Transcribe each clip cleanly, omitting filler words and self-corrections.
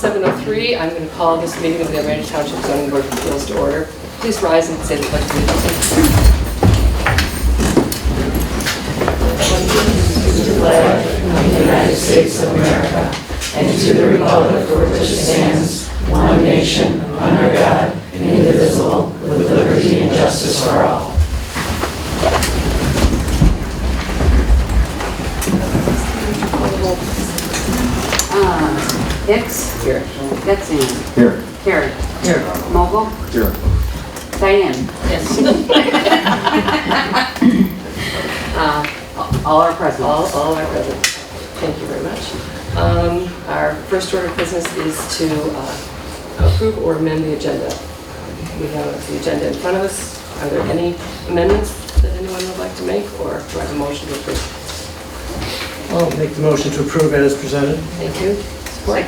7:03. I'm going to call this meeting of the Armada Township Zoning Board of Appeals to order. Please rise and say the pledge of allegiance. To the flag of the United States of America and to the republic for which it stands, one nation, under God, indivisible, with liberty and justice for all. Hicks? Here. Getzing? Here. Carey? Here. Mogul? Here. Diane? Yes. All are present. All are present. Thank you very much. Our first order of business is to approve or amend the agenda. We have the agenda in front of us. Are there any amendments that anyone would like to make, or do I have a motion to approve? I'll make the motion to approve it as presented. Thank you. Support?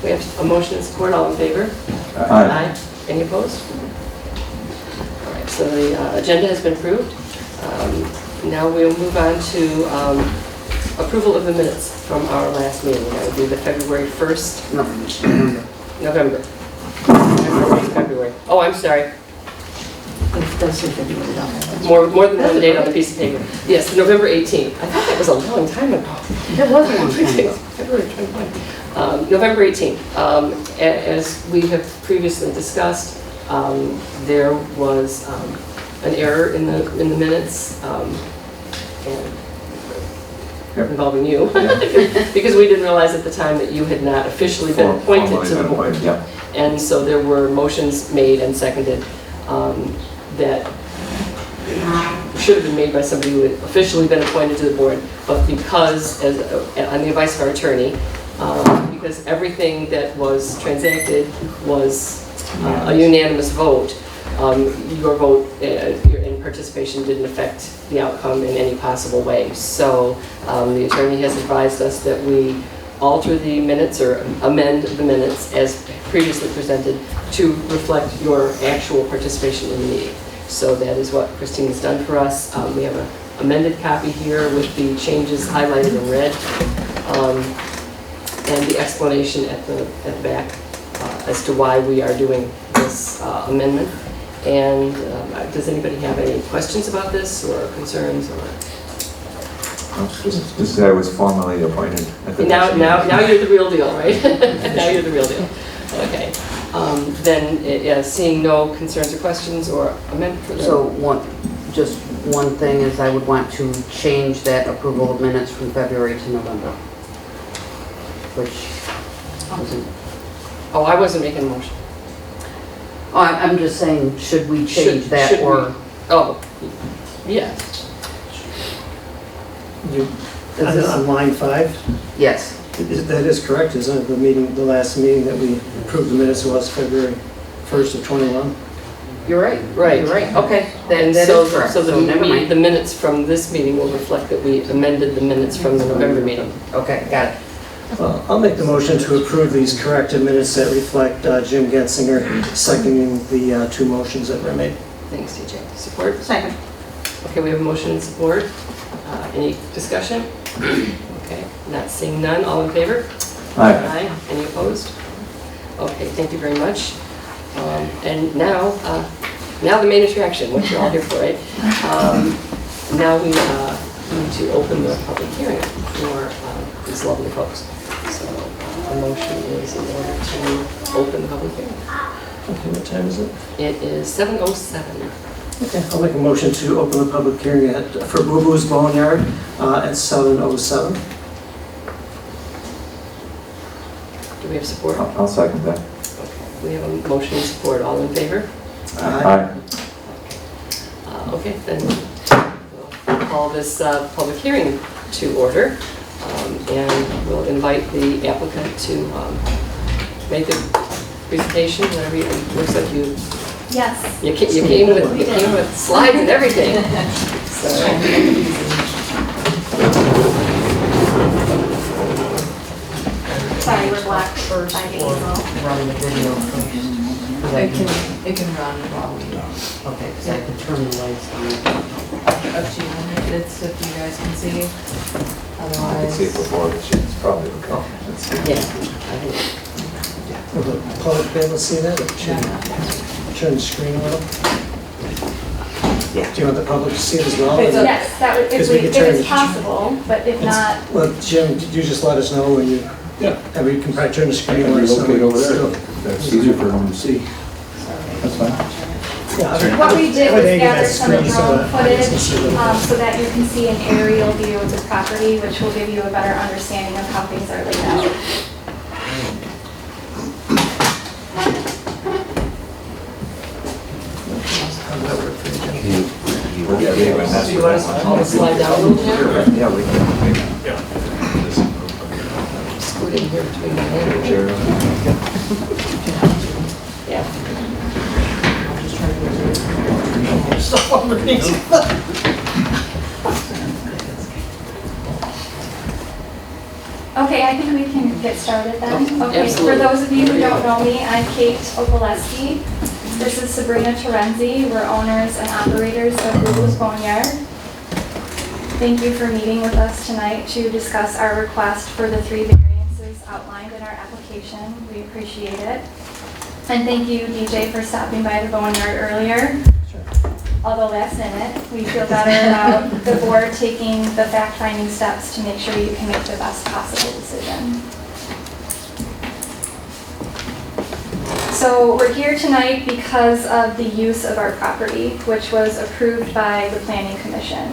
We have a motion and support. All in favor? Aye. Any opposed? All right, so the agenda has been approved. Now we'll move on to approval of the minutes from our last meeting. That would be the February 1st. November. February. Oh, I'm sorry. It does say February, don't it? More than one date on the piece of paper. Yes, November 18th. I thought that was a long time ago. It was a long time ago. February 21. November 18th. As we have previously discussed, there was an error in the minutes involving you, because we didn't realize at the time that you had not officially been appointed to the board. Yep. And so there were motions made and seconded that should have been made by somebody who had officially been appointed to the board, but because, on the advice of our attorney, because everything that was transacted was a unanimous vote, your vote and participation didn't affect the outcome in any possible way. So the attorney has advised us that we alter the minutes or amend the minutes as previously presented to reflect your actual participation in the meeting. So that is what Christine has done for us. We have an amended copy here with the changes highlighted in red and the explanation at the back as to why we are doing this amendment. And does anybody have any questions about this or concerns? Or Just say I was formally appointed at the now you're the real deal, right? Now you're the real deal. Okay. Then seeing no concerns or questions or amendment for them. So just one thing is I would want to change that approval of minutes from February to November. Which wasn't. Oh, I wasn't making a motion. Oh, I'm just saying, should we change that should or? we? Oh, yeah. On line 5, Yes. that is correct, isn't it? The last meeting that we approved the minutes was February 1st of 21. You're right. Right. You're right. Okay. Then that So, is correct. so never mind. the minutes from this meeting will reflect that we amended the minutes from the November meeting. Okay, got it. I'll make the motion to approve these corrected minutes that reflect Jim Getzinger seconding the two motions that were made. Thanks, TJ. Support? Second. Okay, we have a motion and support. Any discussion? Okay, not seeing none. All in favor? Aye. Any opposed? Okay, thank you very much. And now the main attraction, what you're all here for, right? Now we need to open the public hearing for these lovely folks. So a motion is in order to open the public hearing. Okay, what time is it? It is 7:07. Okay, I'll make a motion to open the public hearing for Boo Boo's Boneyard at 7:07. Do we have support? I'll second that. Okay, we have a motion and support. All in favor? Aye. Okay, then we'll call this public hearing to order, and we'll invite the applicant to make a presentation, whatever you, it looks like you. Yes. You came with slides and everything. So. Sorry, we're black first. Run the video first. It can run while we, Okay, because I can turn the lights on. up to you, it's if you guys can see, I can otherwise. see it before, but it's probably okay. Let's see. Yeah. Will the public be able to see that? Or should we turn the screen a little? Yeah. Do you want the public to see it as well? It's Yes, that would, Because if we we, could if turn it's it- possible, but if not, Well, Jim, you just let us know when you, Yeah. and we can probably turn the I screen can and let us know. relocate over Still- there. That's easier for them to see. That's fine. Yeah, I mean, what we did I was think gather that some screen so drone that audience can footage, see them. so that you can see an aerial view of the property, which will give you a better understanding of how things are laid out. How does that work for you, Jim? Yeah, we have a mess Do you with want us that to one. slide down a little bit? Yeah, we can. Scoot in here between my hand. Chair. Yeah. Stuff underneath. Okay, I think we can get started then. Okay, Absolutely. for those of you who don't know me, I'm Kate Opaleski. This is Sabrina Terenzi. We're owners and operators of Lulu's Boneyard. Thank you for meeting with us tonight to discuss our request for the 3 variances outlined in our application. We appreciate it. And thank you, DJ, for stopping by the Boneyard earlier. Although last minute, we feel better about the board taking the fact-finding steps to make sure you can make the best possible decision. So we're here tonight because of the use of our property, which was approved by the Planning Commission.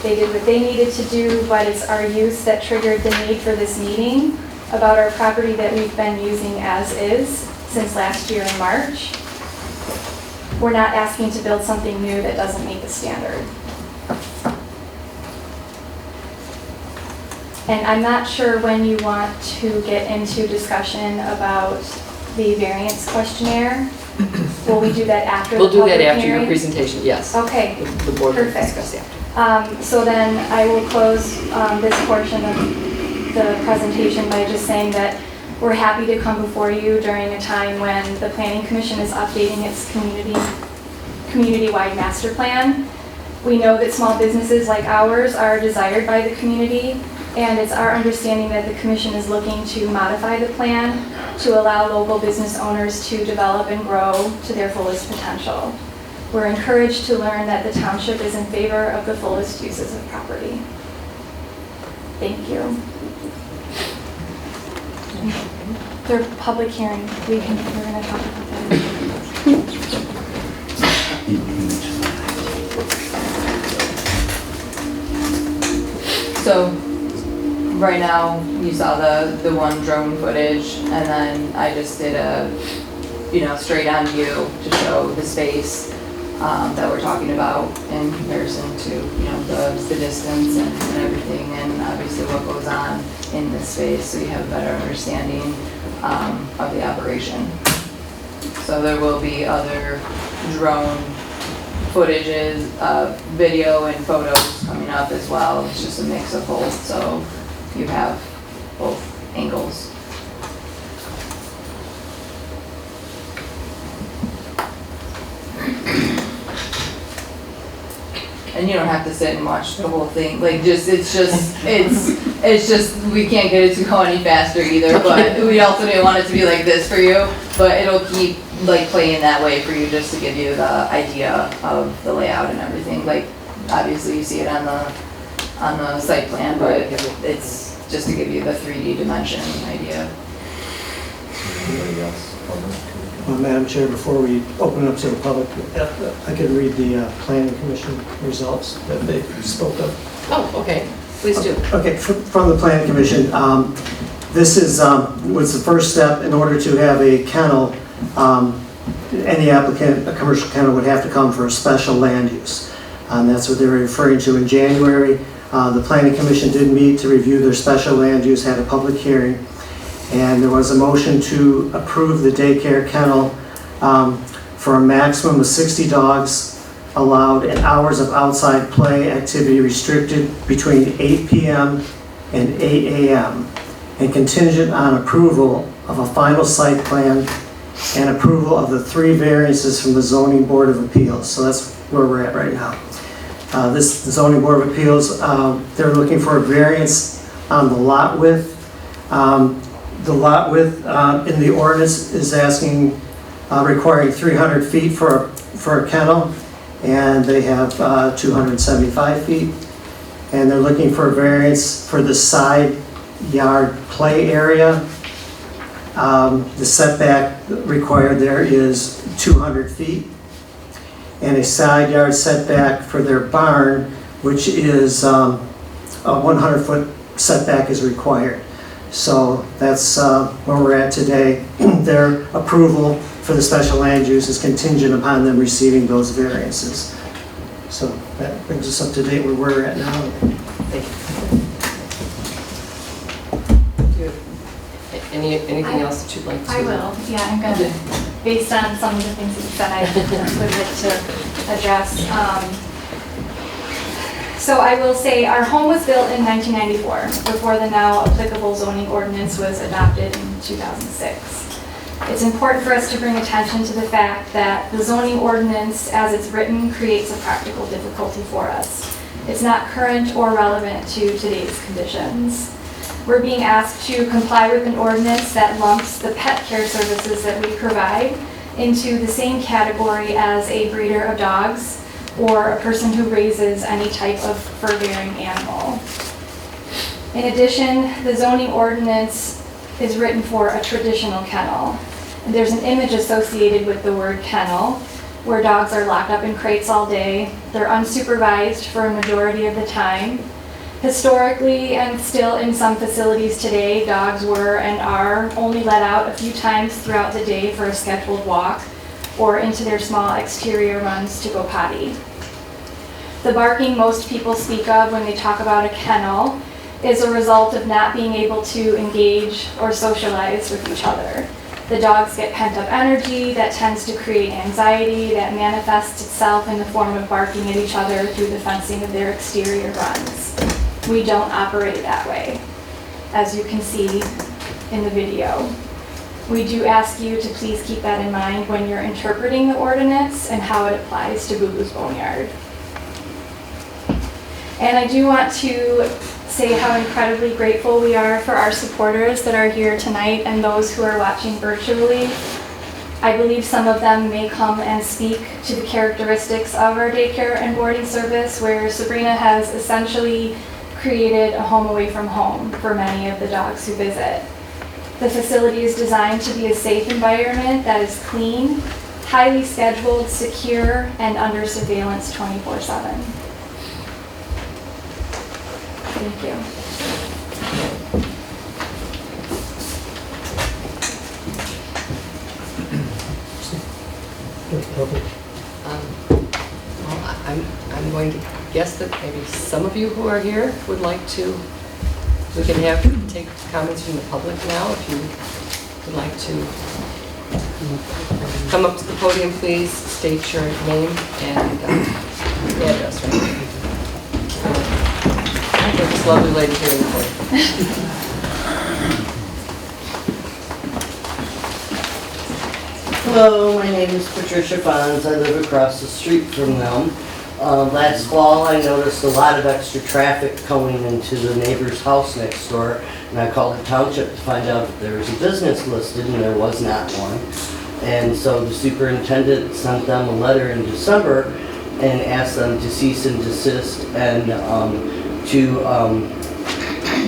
They did what they needed to do, but it's our use that triggered the need for this meeting about our property that we've been using as is since last year in March. We're not asking to build something new that doesn't meet the standard. And I'm not sure when you want to get into discussion about the variance questionnaire. Will we do that after the We'll do that public after your hearing? presentation, yes. Okay, The board will Perfect. discuss after. so then I will close this portion of the presentation by just saying that we're happy to come before you during a time when the Planning Commission is updating its community-wide master plan. We know that small businesses like ours are desired by the community, and it's our understanding that the Commission is looking to modify the plan to allow local business owners to develop and grow to their fullest potential. We're encouraged to learn that the Township is in favor of the fullest uses of property. Thank you. Their public hearing, we're gonna talk about that. So, right now, you saw the one drone footage, and then I just did a, straight on view to show the space that we're talking about in comparison to, the distance and everything, and obviously what goes on in this space, so you have a better understanding of the operation. So there will be other drone footages, video and photos coming up as well. It's just a mix of both, so you have both angles. And you don't have to sit and watch the whole thing, it's just, we can't get it to go any faster either, but we also didn't want it to be like this for you, but it'll keep playing that way for you, just to give you the idea of the layout and everything. Obviously you see it on the site plan, but it's just to give you the 3D dimension idea. Anybody else? Madam Chair, before we open up to the public, I could read the Planning Commission results that they spoke of. Oh, okay, please do. Okay, from the Planning Commission, this was the first step in order to have a kennel. Any applicant, a commercial kennel, would have to come for a special land use. That's what they were referring to in January. The Planning Commission did meet to review their special land use, had a public hearing, and there was a motion to approve the daycare kennel for a maximum of 60 dogs allowed and hours of outside play activity restricted between 8 p.m. and 8 a.m. and contingent on approval of a final site plan and approval of the 3 variances from the Zoning Board of Appeals. So that's where we're at right now. This Zoning Board of Appeals, they're looking for a variance on the lot width. The lot width in the ordinance is asking, requiring 300 feet for a kennel, and they have 275 feet. And they're looking for a variance for the side yard play area. The setback required there is 200 feet. And a side yard setback for their barn, which is a 100-foot setback is required. So that's where we're at today. Their approval for the special land use is contingent upon them receiving those variances. So that brings us up to date where we're at now. Thank you. Anything else that you'd like to? I will, yeah, I'm gonna, based on some of the things that you said, I would like to address. So I will say our home was built in 1994, before the now applicable zoning ordinance was adopted in 2006. It's important for us to bring attention to the fact that the zoning ordinance, as it's written, creates a practical difficulty for us. It's not current or relevant to today's conditions. We're being asked to comply with an ordinance that lumps the pet care services that we provide into the same category as a breeder of dogs or a person who raises any type of fur-bearing animal. In addition, the zoning ordinance is written for a traditional kennel. And there's an image associated with the word kennel, where dogs are locked up in crates all day. They're unsupervised for a majority of the time. Historically, and still in some facilities today, dogs were and are only let out a few times throughout the day for a scheduled walk or into their small exterior runs to go potty. The barking most people speak of when they talk about a kennel is a result of not being able to engage or socialize with each other. The dogs get pent-up energy that tends to create anxiety that manifests itself in the form of barking at each other through the fencing of their exterior runs. We don't operate that way, as you can see in the video. We do ask you to please keep that in mind when you're interpreting the ordinance and how it applies to Boo Boo's Boneyard. And I do want to say how incredibly grateful we are for our supporters that are here tonight and those who are watching virtually. I believe some of them may come and speak to the characteristics of our daycare and boarding service, where Sabrina has essentially created a home away from home for many of the dogs who visit. The facility is designed to be a safe environment that is clean, highly scheduled, secure, and under surveillance 24/7. Thank you. I'm going to guess that maybe some of you who are here would like to, we can take comments from the public now if you would like to come up to the podium, please, state your name and address, right? This lovely lady here in the corner. Hello, my name is Patricia Fons. I live across the street from them. Last fall, I noticed a lot of extra traffic coming into the neighbor's house next door, and I called the township to find out if there was a business listed, and there was not one. And so the superintendent sent them a letter in December and asked them to cease and desist and to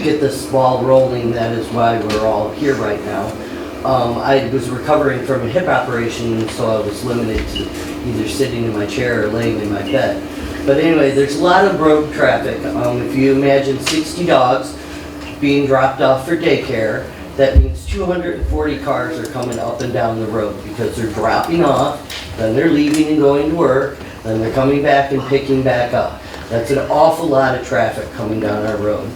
get this ball rolling. That is why we're all here right now. I was recovering from a hip operation, so I was limited to either sitting in my chair or laying in my bed. But anyway, there's a lot of road traffic. If you imagine 60 dogs being dropped off for daycare, that means 240 cars are coming up and down the road because they're dropping off, then they're leaving and going to work, then they're coming back and picking back up. That's an awful lot of traffic coming down our road.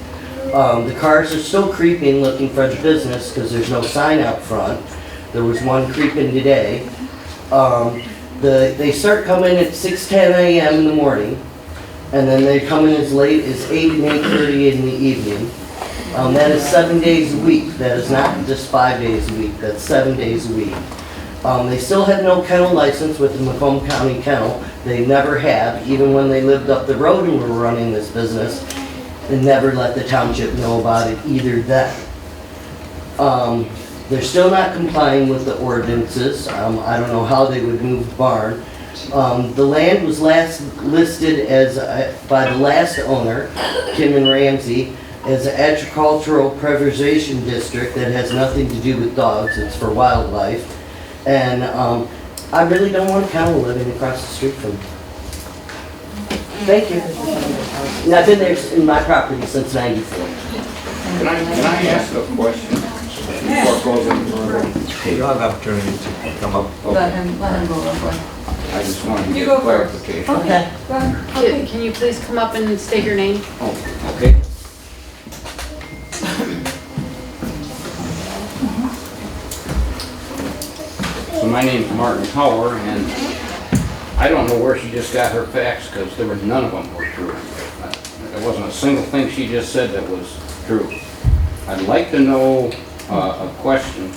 The cars are still creeping looking for the business because there's no sign out front. There was one creeping today. They start coming at 6:10 a.m. in the morning, and then they come in as late as 8 and 8:30 in the evening. That is 7 days a week. That is not just 5 days a week. That's 7 days a week. They still had no kennel license with the Macomb County Kennel. They never have, even when they lived up the road and were running this business. And never let the township know about it either then. They're still not complying with the ordinances. I don't know how they would move the barn. The land was last listed as, by the last owner, Kim and Ramsey, as an agricultural preservation district that has nothing to do with dogs, it's for wildlife. And I really don't want a kennel living across the street from me. Thank you. And I've been there in my property since '94. Can I ask a question before it goes any further? You'll have an opportunity to come up. Let him go real quick. I just wanted to You get go first. clarification. Okay. Go ahead. Can you please come up and state your name? Oh, okay. So my name's Martin Hauer, and I don't know where she just got her facts, because there were none of them were true. There wasn't a single thing she just said that was true. I'd like to know a question.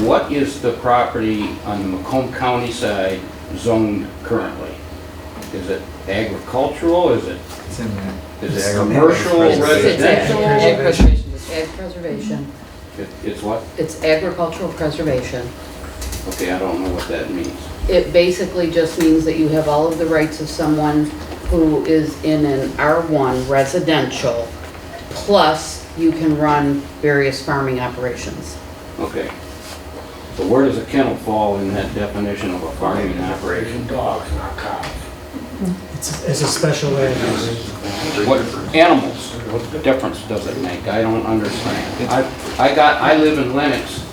What is the property on the Macomb County side zoned currently? Is it agricultural? Is it It's in there. commercial, It's residential? ag preservation. It's ag preservation. It's what? It's agricultural preservation. Okay, I don't know what that means. It basically just means that you have all of the rights of someone who is in an R1 residential, plus you can run various farming operations. Okay. So where does a kennel fall in that definition of a farming operation? Dogs, not cows. It's a special land use. What animals, what difference does it make? I don't understand. I live in Lenox.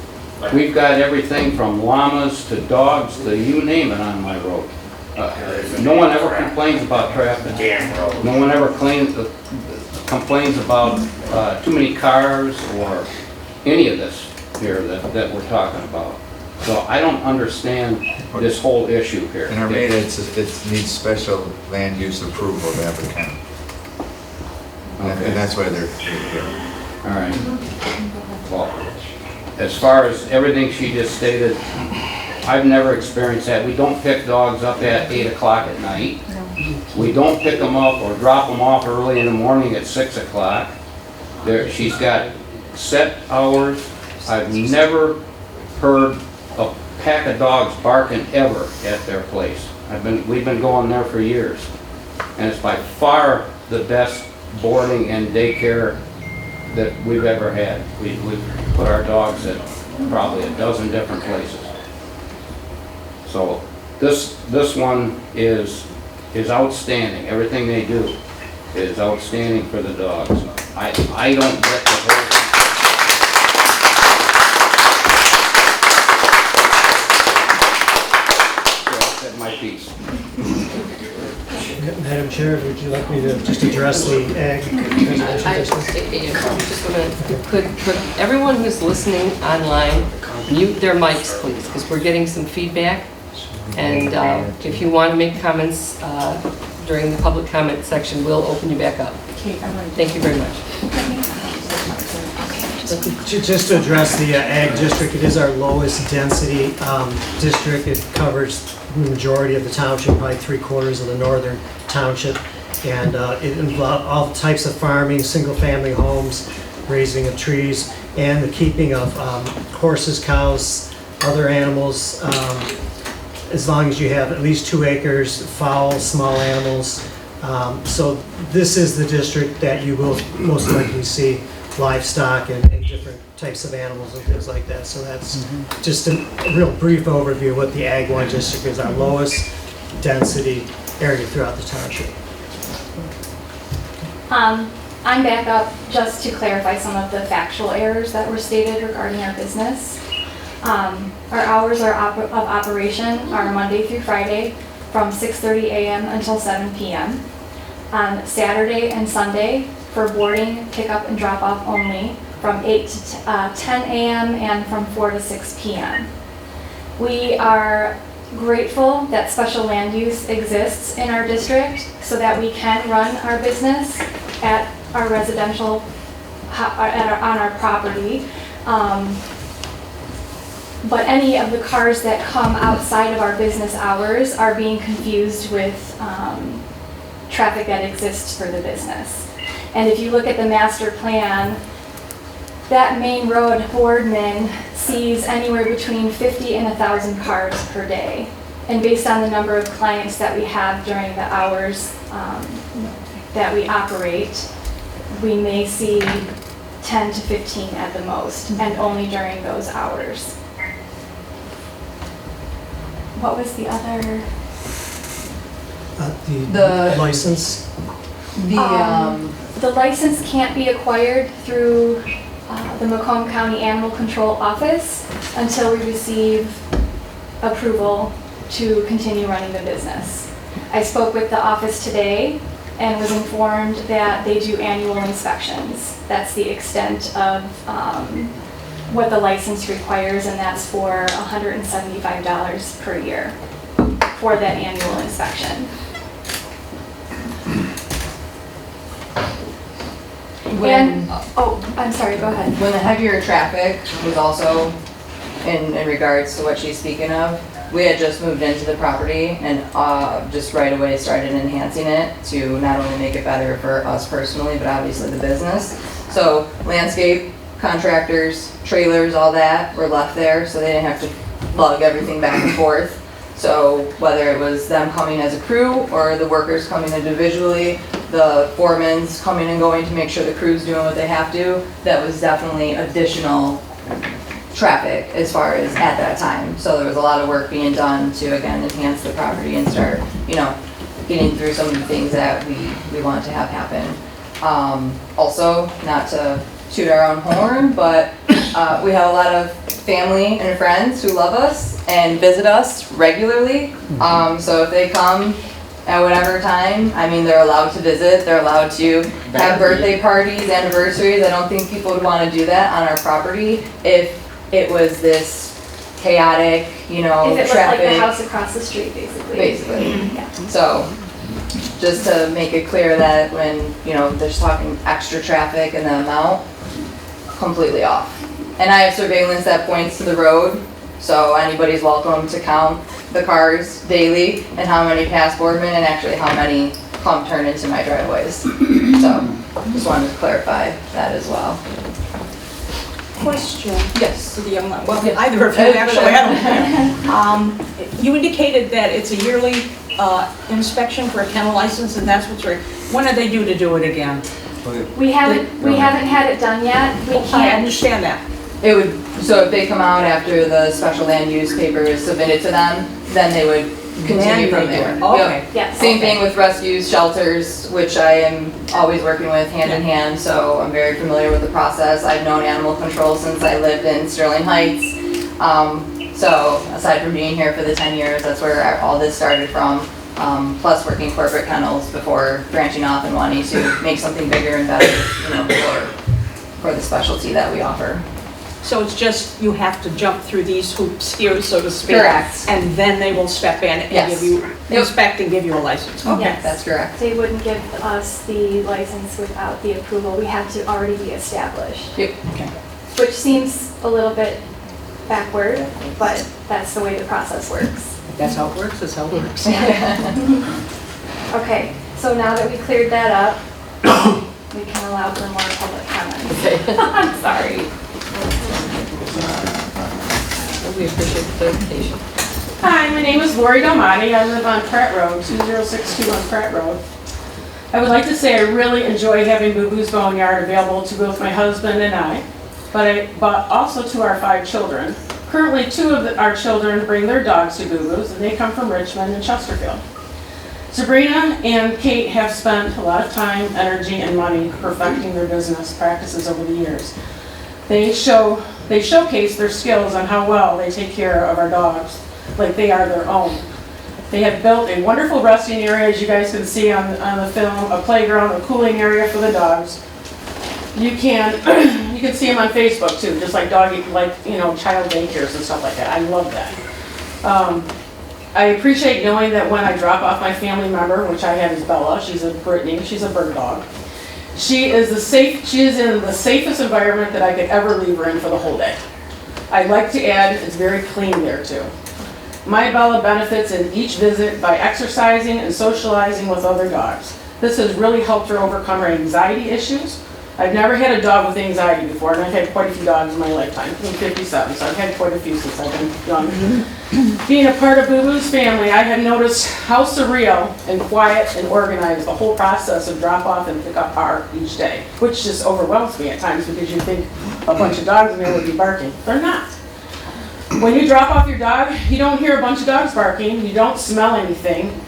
We've got everything from llamas to dogs to you name it on my road. No one ever complains about traffic. Damn road. No one ever complains about too many cars or any of this here that we're talking about. So I don't understand this whole issue here. In Armada, it needs special land use approval to have a kennel. Okay. And that's why they're here. All right. Well, as far as everything she just stated, I've never experienced that. We don't pick dogs up at 8 o'clock at night. We don't pick them up or drop them off early in the morning at 6 o'clock. She's got set hours. I've never heard a pack of dogs barking ever at their place. We've been going there for years. And it's by far the best boarding and daycare that we've ever had. We've put our dogs at probably a dozen different places. So this one is outstanding. Everything they do is outstanding for the dogs. I don't get the whole. So I said my piece. Madam Chair, would you like me to just address the ag preservation Just a minute. Could everyone who's listening online mute their mics, please, because we're getting some feedback. And if you want to make comments during the public comment section, we'll open you back up. Thank you very much. Just to address the ag district, it is our lowest density district. It covers the majority of the township, probably 3/4 of the northern township. And it involves all types of farming, single-family homes, raising of trees, and the keeping of horses, cows, other animals, as long as you have at least 2 acres, fowl, small animals. So this is the district that you will most likely see livestock and different types of animals and things like that. So that's just a real brief overview of what the Ag 1 district is, our lowest density area throughout the township. I'm back up just to clarify some of the factual errors that were stated regarding our business. Our hours of operation are Monday through Friday from 6:30 a.m. until 7 p.m. On Saturday and Sunday for boarding, pickup, and drop-off only from 8 to 10 a.m. and from 4 to 6 p.m. We are grateful that special land use exists in our district so that we can run our business at our residential, on our property. But any of the cars that come outside of our business hours are being confused with traffic that exists for the business. And if you look at the master plan, that main road boardman sees anywhere between 50 and 1,000 cars per day. And based on the number of clients that we have during the hours that we operate, we may see 10 to 15 at the most, and only during those hours. What was the other? The- license? The license can't be acquired through the Macomb County Animal Control Office until we receive approval to continue running the business. I spoke with the office today and was informed that they do annual inspections. That's the extent of what the license requires, and that's for $175 per year for that annual inspection. And, oh, I'm sorry, go ahead. When the heavier traffic was also in regards to what she's speaking of, we had just moved into the property and just right away started enhancing it to not only make it better for us personally, but obviously the business. So landscape, contractors, trailers, all that were left there, so they didn't have to lug everything back and forth. So whether it was them coming as a crew or the workers coming individually, the foreman's coming and going to make sure the crew's doing what they have to, that was definitely additional traffic as far as at that time. So there was a lot of work being done to, again, enhance the property and start, you know, getting through some of the things that we want to have happen. Also, not to toot our own horn, but we have a lot of family and friends who love us and visit us regularly. So if they come at whatever time, I mean, they're allowed to visit, they're allowed to have birthday parties, anniversaries. I don't think people would want to do that on our property if it was this chaotic, you know, If it traffic. looked like the house across the street, basically. Basically. Yeah. So, just to make it clear that when, you know, they're talking extra traffic and the amount, completely off. And I have surveillance that points to the road, so anybody's welcome to count the cars daily and how many pass boardmen and actually how many come turn into my driveways. So, just wanted to clarify that as well. Question Yes. for the young man, well, either of you actually, I don't know. You indicated that it's a yearly inspection for a kennel license, and that's what's right. When do they do to do it again? We haven't had it done yet. We I can't. understand that. It would, so if they come out after the special land use paper is submitted to them, then they would continue from there. Okay. Yep. Yes. Same thing with rescues, shelters, which I am always working with hand in hand, so I'm very familiar with the process. I've known animal control since I lived in Sterling Heights. So aside from being here for the 10 years, that's where all this started from. Plus working corporate kennels before branching off and wanting to make something bigger and better, you know, for the specialty that we offer. So it's just, you have to jump through these hoops here, so to speak. Correct. And then they will step in and Yes. give you, Yep. inspect and give you a license. Okay. Yes. That's correct. They wouldn't give us the license without the approval. We have to already be established. Yep. Which seems a little bit backward, but that's the way the process works. That's how it works, that's how it works. Okay, so now that we cleared that up, we can allow for more public comments. I'm sorry. We appreciate the clarification. Hi, my name is Lori Domati. I live on Pratt Road, 20621 Pratt Road. I would like to say I really enjoy having Boo Boo's Boneyard available to both my husband and I, but also to our 5 children. Currently, 2 of our children bring their dogs to Boo Boo's, and they come from Richmond and Chesterfield. Sabrina and Kate have spent a lot of time, energy, and money perfecting their business practices over the years. They showcase their skills on how well they take care of our dogs, like they are their own. They have built a wonderful resting area, as you guys can see on the film, a playground, a cooling area for the dogs. You can see them on Facebook too, just like child daycares and stuff like that. I love that. I appreciate knowing that when I drop off my family member, which I have is Bella, she's a bird dog. She is in the safest environment that I could ever leave her in for the whole day. I'd like to add, it's very clean there too. My Bella benefits in each visit by exercising and socializing with other dogs. This has really helped her overcome her anxiety issues I've never had a dog with anxiety before, and I've had quite a few dogs in my lifetime. I'm 57, so I've had quite a few since I've been young. Being a part of Boo Boo's family, I have noticed how surreal and quiet and organized the whole process of drop off and pick up are each day, which just overwhelms me at times because you think a bunch of dogs in there would be barking. They're not. When you drop off your dog, you don't hear a bunch of dogs barking, you don't smell anything.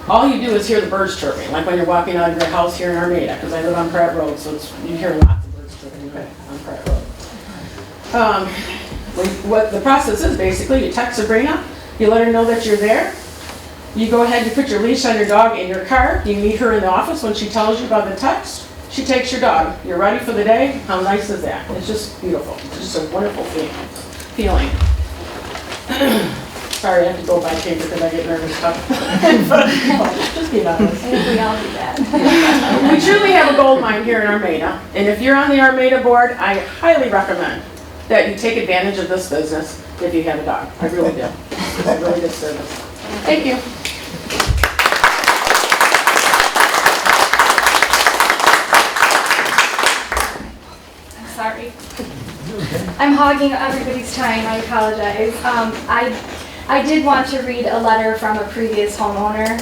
All you do is hear the birds chirping, like when you're walking out of your house here in Armada, because I live on Pratt Road, so you hear lots of birds chirping on Pratt Road. What the process is, basically, you text Sabrina, you let her know that you're there, you go ahead, you put your leash on your dog in your car, you meet her in the office when she tells you about the text, she takes your dog, you're ready for the day. How nice is that? It's just beautiful. It's just a wonderful feeling. Sorry, I have to go by paper because I get nervous. Just be honest. I think we all do that. We truly have a gold mine here in Armada, and if you're on the Armada board, I highly recommend that you take advantage of this business if you have a dog. I really do. It's a really good service. Thank you. I'm sorry. I'm hogging everybody's time. I apologize. I did want to read a letter from a previous homeowner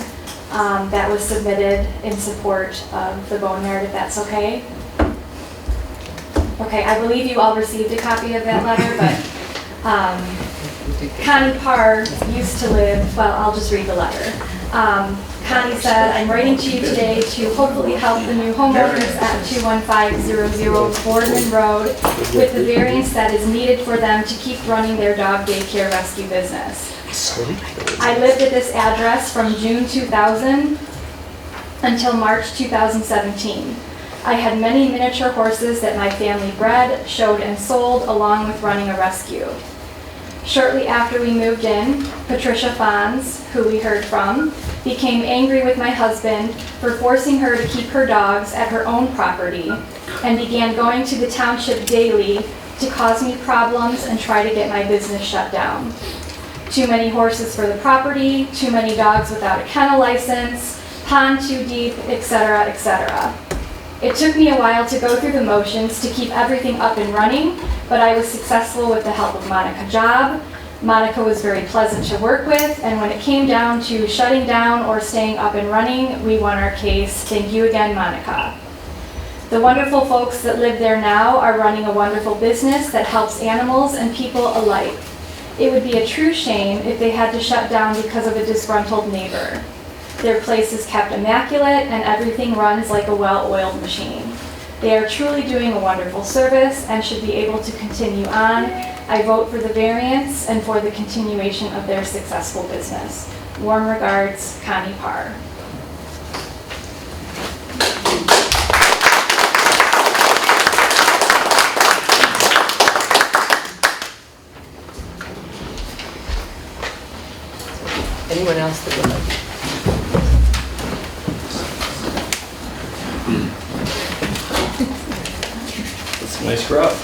that was submitted in support of the boneyard, if that's okay. Okay, I believe you all received a copy of that letter, but Connie Parr used to live, well, I'll just read the letter. Connie said, I'm writing to you today to hopefully help the new homeowners at 21500 Boardman Road with the variance that is needed for them to keep running their dog daycare rescue business. I lived at this address from June 2000 until March 2017. I had many miniature horses that my family bred, showed, and sold, along with running a rescue. Shortly after we moved in, Patricia Fons, who we heard from, became angry with my husband for forcing her to keep her dogs at her own property and began going to the township daily to cause me problems and try to get my business shut down. Too many horses for the property, too many dogs without a kennel license, pond too deep, etc., etc. It took me a while to go through the motions to keep everything up and running, but I was successful with the help of Monica Job. Monica was very pleasant to work with, and when it came down to shutting down or staying up and running, we won our case. Thank you again, Monica. The wonderful folks that live there now are running a wonderful business that helps animals and people alike. It would be a true shame if they had to shut down because of a disgruntled neighbor. Their place is kept immaculate and everything runs like a well-oiled machine. They are truly doing a wonderful service and should be able to continue on. I vote for the variance and for the continuation of their successful business. Warm regards, Connie Parr. Anyone else that would like? It's a nice crowd.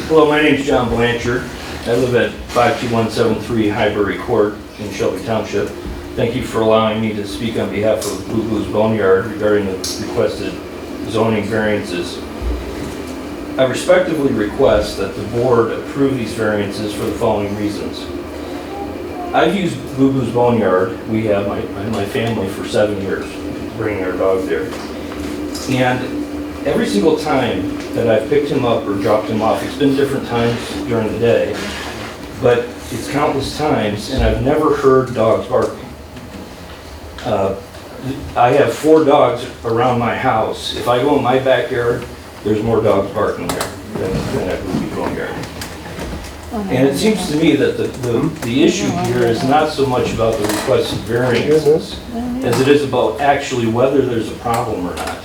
Hello, my name's John Blanchard. I live at 52173 Highbury Court in Shelby Township. Thank you for allowing me to speak on behalf of Boo Boo's Boneyard regarding the requested zoning variances. I respectfully request that the board approve these variances for the following reasons. I've used Boo Boo's Boneyard, we have my family, for 7 years, bringing our dog there. And every single time that I've picked him up or dropped him off, it's been different times during the day, but it's countless times, and I've never heard dogs barking. I have 4 dogs around my house. If I go in my backyard, there's more dogs barking there than at Boo Boo's Boneyard. And it seems to me that the issue here is not so much about the requested variances as it is about actually whether there's a problem or not,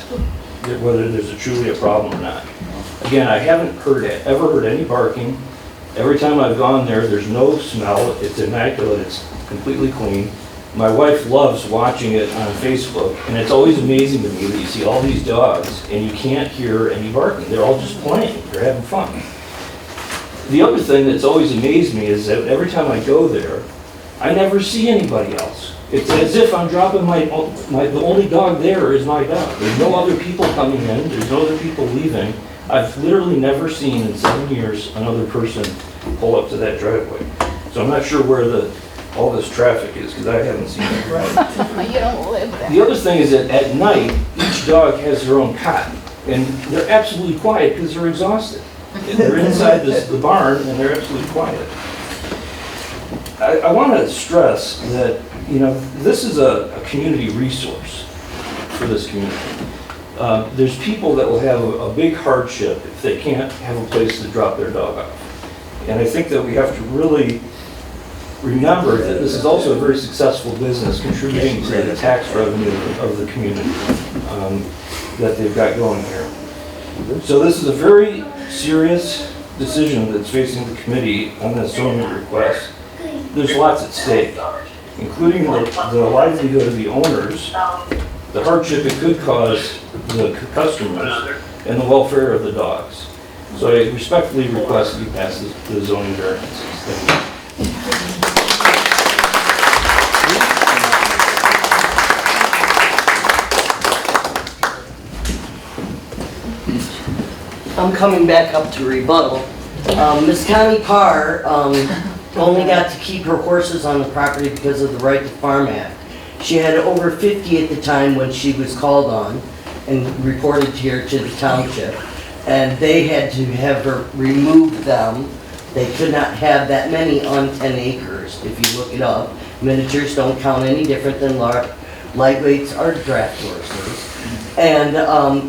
whether there's truly a problem or not. Again, I haven't ever heard any barking. Every time I've gone there, there's no smell. It's immaculate. It's completely clean. My wife loves watching it on Facebook, and it's always amazing to me that you see all these dogs and you can't hear any barking. They're all just playing. They're having fun. The other thing that's always amazed me is that every time I go there, I never see anybody else. It's as if I'm dropping the only dog there is my dog. There's no other people coming in, there's no other people leaving. I've literally never seen in 7 years another person pull up to that driveway. So I'm not sure where all this traffic is, because I haven't seen it. You don't live there. The other thing is that at night, each dog has their own cot, and they're absolutely quiet because they're exhausted. They're inside the barn, and they're absolutely quiet. I want to stress that, this is a community resource for this community. There's people that will have a big hardship if they can't have a place to drop their dog off. And I think that we have to really remember that this is also a very successful business contributing to the tax revenue of the community that they've got going here. So this is a very serious decision that's facing the committee on this zoning request. There's lots at stake, including the livelihood of the owners, the hardship it could cause the customers, and the welfare of the dogs. So I respectfully request that you pass the zoning variances. Thank you. I'm coming back up to rebuttal. Ms. Connie Parr only got to keep her horses on the property because of the Right to Farm Act. She had over 50 at the time when she was called on and reported here to the township, and they had to have her remove them. They could not have that many on 10 acres, if you look it up. Miniatures don't count any different than lightweights or draft horses. And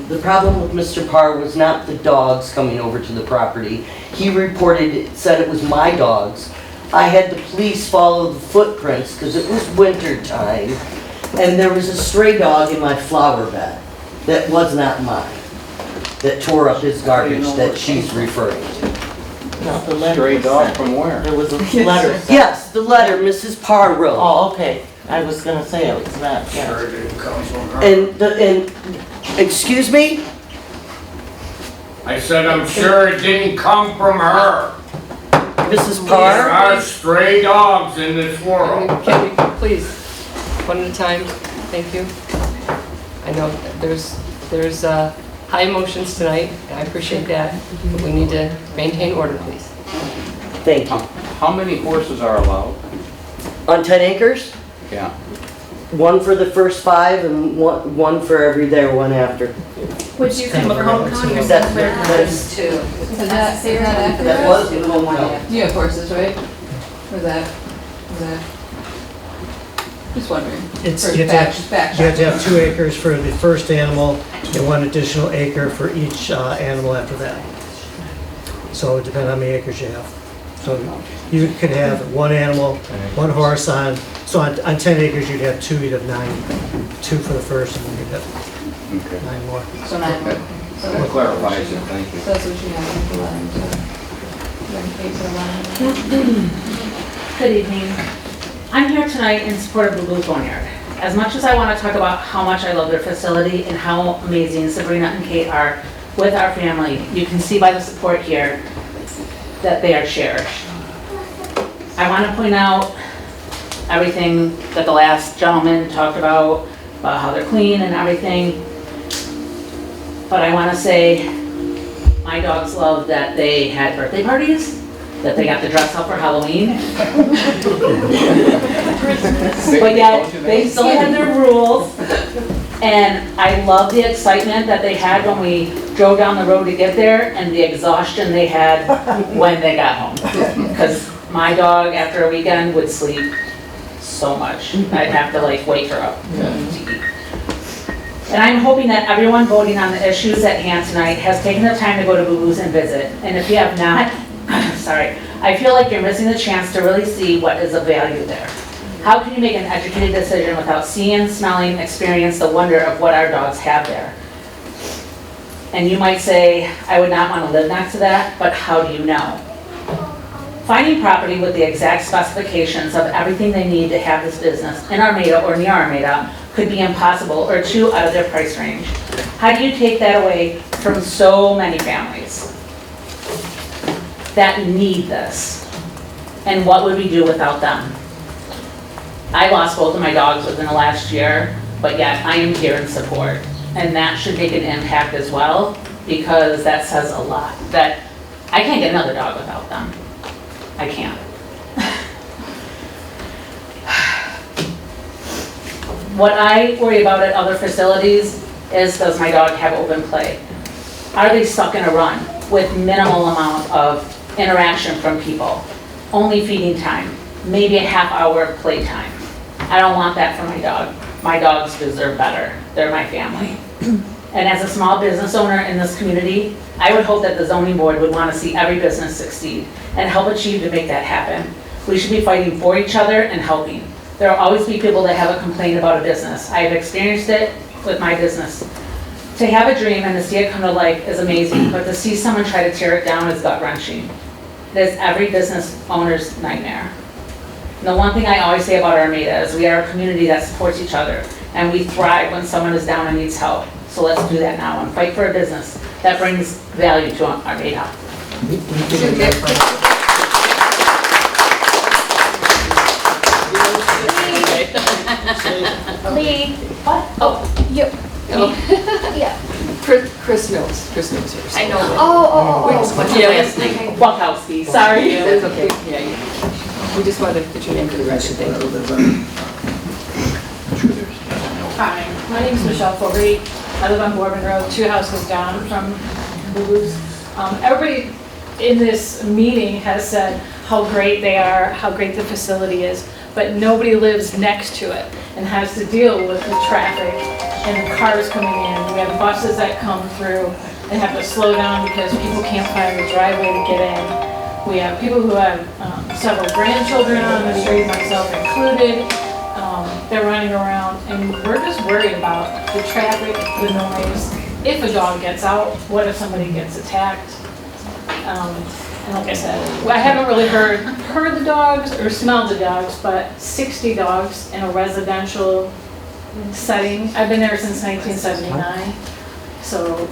the problem with Mr. Parr was not the dogs coming over to the property. He said it was my dogs. I had the police follow the footprints because it was winter time, and there was a stray dog in my flower bed that was not mine, that tore up his garbage that she's referring to. No, the letter Stray was dog sent. from where? There was a letter sent. Yes, the letter Mrs. Parr wrote. Oh, okay. I was gonna say it was not, yeah. And excuse me? I said, I'm sure it didn't come from her. Mrs. There Parr? are stray dogs in this world. Can we, please, one at a time, thank you. I know there's high emotions tonight, and I appreciate that, but we need to maintain order, please. Thank you. How many horses are allowed? On 10 acres? Yeah. One for the first 5 and one for every one after. Which you can count yourself That's- Two. Is that accurate? That was, You have horses, right? Was that? Just wondering. It's, For you have to back have 2 acres for the first animal and 1 additional acre for each animal after that. So it depends how many acres you have. So you could have 1 animal, 1 horse on 10 acres you'd have 2, you'd have 9. 2 for the first and then you'd have 9 more. So 9 more. So That clarifies it, thank you. that's what you have to 11. Good evening. I'm here tonight in support of the Blue Boneyard. As much as I want to talk about how much I love their facility and how amazing Sabrina and Kate are with our family, you can see by the support here that they are cherished. I want to point out everything that the last gentleman talked about how they're clean and everything. But I want to say my dogs love that they had birthday parties, that they got to dress up for Halloween. But yet, they still had their rules. And I love the excitement that they had when we drove down the road to get there and the exhaustion they had when they got home. Because my dog, after a weekend, would sleep so much. I'd have to wake her up to eat. And I'm hoping that everyone voting on the issues at hand tonight has taken the time to go to Boo Boo's and visit. And if you have not, sorry, I feel like you're missing the chance to really see what is of value there. How can you make an educated decision without seeing, smelling, experience the wonder of what our dogs have there? And you might say, I would not want to live next to that, but how do you know? Finding property with the exact specifications of everything they need to have this business in Armada or near Armada could be impossible or too out of their price range. How do you take that away from so many families that need this? And what would we do without them? I lost both of my dogs within the last year, but yet I am here in support. And that should make an impact as well, because that says a lot, that I can't get another dog without them. I can't. What I worry about at other facilities is, does my dog have open play? Are they stuck in a run with minimal amount of interaction from people? Only feeding time, maybe a half hour play time. I don't want that for my dog. My dogs deserve better. They're my family. And as a small business owner in this community, I would hope that the zoning board would want to see every business succeed and help achieve to make that happen. We should be fighting for each other and helping. There will always be people that have a complaint about a business. I have experienced it with my business. To have a dream and to see it come to life is amazing, but to see someone try to tear it down is gut-wrenching. It is every business owner's nightmare. And the one thing I always say about Armada is we are a community that supports each other, and we thrive when someone is down and needs help. So let's do that now and fight for a business that brings value to Armada. Lee. What? Oh, You. Yeah. Chris knows here. I know. Oh. Yeah, Walkowski, sorry. it's okay, yeah. We just wanted to put your name to the record, thank you. Hi, my name's Michelle Fogarty. I live on Boardman Road, 2 houses down from Boo-Boo's. Everybody in this meeting has said how great they are, how great the facility is, but nobody lives next to it and has to deal with the traffic and the cars coming in. We have buses that come through and have to slow down because people can't find the driveway to get in. We have people who have several grandchildren on the street, myself included. They're running around, and we're just worried about the traffic, the noise. If a dog gets out, what if somebody gets attacked? And like I said, I haven't really heard the dogs or smelled the dogs, but 60 dogs in a residential setting. I've been there since 1979, so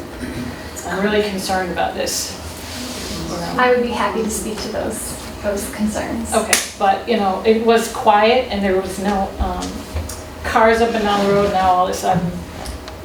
I'm really concerned about this. I would be happy to speak to those concerns. Okay, but it was quiet and there was no cars up and down the road. Now all of a sudden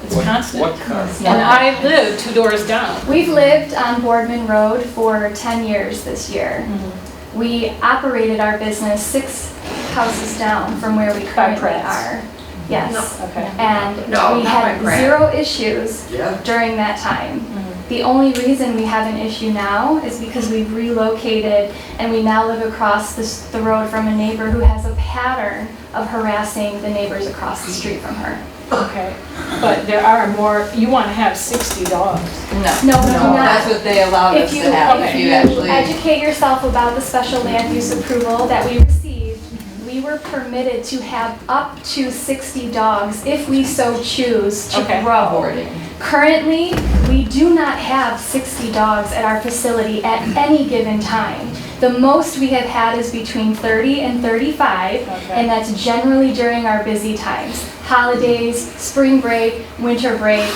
it's constant. What cars? And I live 2 doors down. We've lived on Boardman Road for 10 years this year. Mm-hmm. We operated our business 6 houses down from where we currently are. Yes. Okay. And we had 0 issues during that time. Mm-hmm. The only reason we have an issue now is because we've relocated and we now live across the road from a neighbor who has a pattern of harassing the neighbors across the street from her. Okay, but there are more, you want to have 60 dogs. No, we do not. That's what they allowed us to have. If If you you actually. educate yourself about the special land use approval that we received, we were permitted to have up to 60 dogs if we so choose to grow. Boarding. Currently, we do not have 60 dogs at our facility at any given time. The most we have had is between 30 and 35, and that's generally during our busy times. Holidays, spring break, winter break.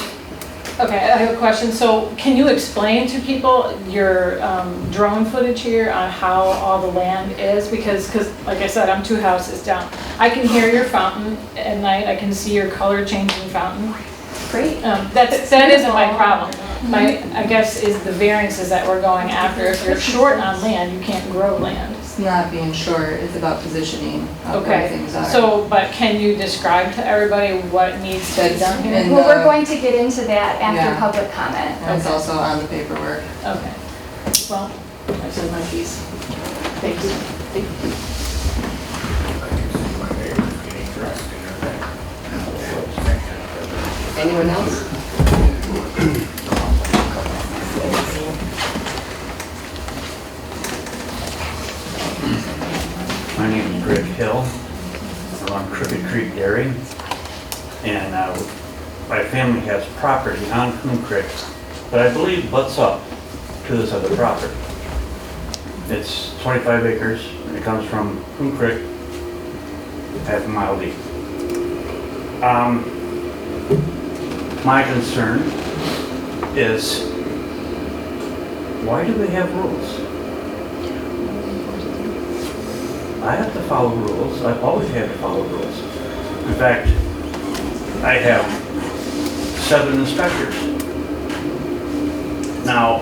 Okay, I have a question. So can you explain to people your drone footage here on how all the land is? Because like I said, I'm 2 houses down. I can hear your fountain at night. I can see your color changing fountain. Great. That isn't my problem. I guess is the variances that we're going after. If you're short on land, you can't grow land. It's not being short, it's about positioning of where things are. So, but can you describe to everybody what needs to be done here? Well, we're going to get into that after public comment. And it's also on the paperwork. Okay. Well, I said my piece. Thank you. Anyone else? My name is Greg Hill. I run Crooked Creek Dairy. And my family has property on Coon Creek, but I believe butts up to this other property. It's 25 acres, and it comes from Coon Creek, half a mile deep. My concern is, why do they have rules? I have to follow rules. I've always had to follow rules. In fact, I have 7 inspectors. Now,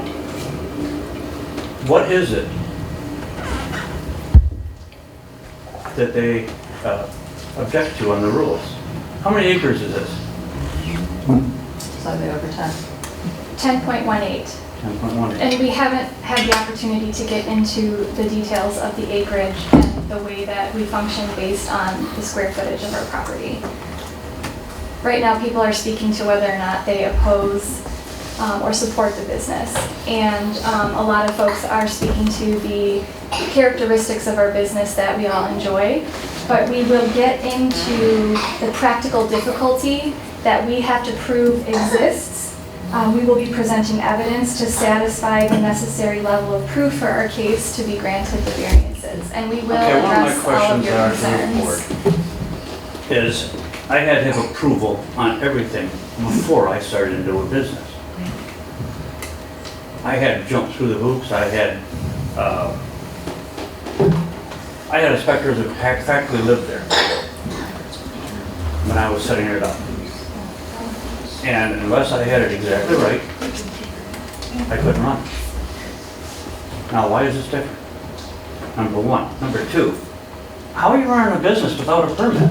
what is it that they object to on the rules? How many acres is this? Slightly over 10. 10.18. 10.1. And we haven't had the opportunity to get into the details of the acreage and the way that we function based on the square footage of our property. Right now, people are speaking to whether or not they oppose or support the business. And a lot of folks are speaking to the characteristics of our business that we all enjoy. But we will get into the practical difficulty that we have to prove exists. We will be presenting evidence to satisfy the necessary level of proof for our case to be granted the variances. And we will Okay, one of my address all of questions your are to the concerns. board is, I had to have approval on everything before I started into a business. I had to jump through the hoops. I had inspectors that practically lived there when I was setting it up. And unless I had it exactly right, I couldn't run. Now, why is this different? Number one. Number two, how are you running a business without a permit?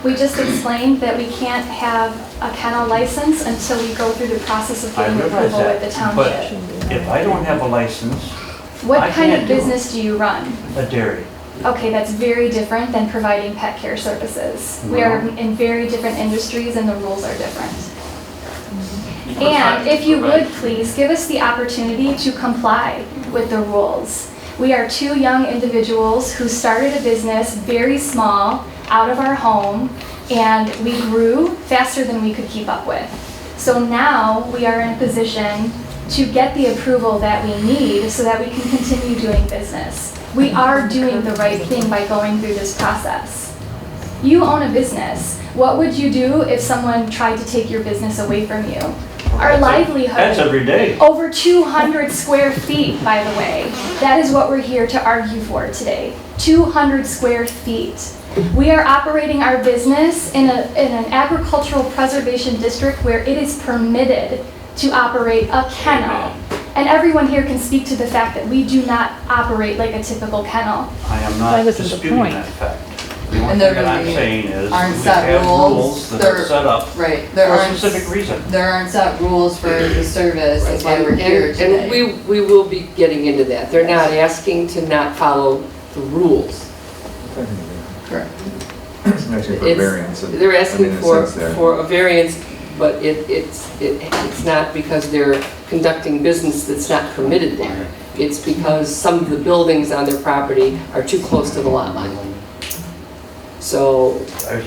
We just explained that we can't have a kennel license until we go through the process of I getting realize approval with the that, but township. if I don't have a license, What I kind can't of do it. business do you run? a dairy. Okay, that's very different than providing pet care services. We are in very different industries and the rules are different. And if you would please, give us the opportunity to comply with the rules. We are 2 young individuals who started a business very small, out of our home, and we grew faster than we could keep up with. So now we are in a position to get the approval that we need so that we can continue doing business. We are doing the right thing by going through this process. You own a business. What would you do if someone tried to take your business away from you? Our livelihood. That's every day. Over 200 square feet, by the way. That is what we're here to argue for today. 200 square feet. We are operating our business in an agricultural preservation district where it is permitted to operate a kennel. And everyone here can speak to the fact that we do not operate like a typical kennel. I am not disputing that fact. The only And there thing that I'm really saying is, aren't we set have rules. rules that There- are set up Right, for there a aren't, specific reason. there aren't set rules for the service, that's why we're here And today. we will be getting into that. They're not asking to not follow the rules. Correct. Actually for It's- variance. They're I asking mean, in a for sense there. a variance, but it's not because they're conducting business that's not permitted there. It's because some of the buildings on their property are too close to the lot line. So,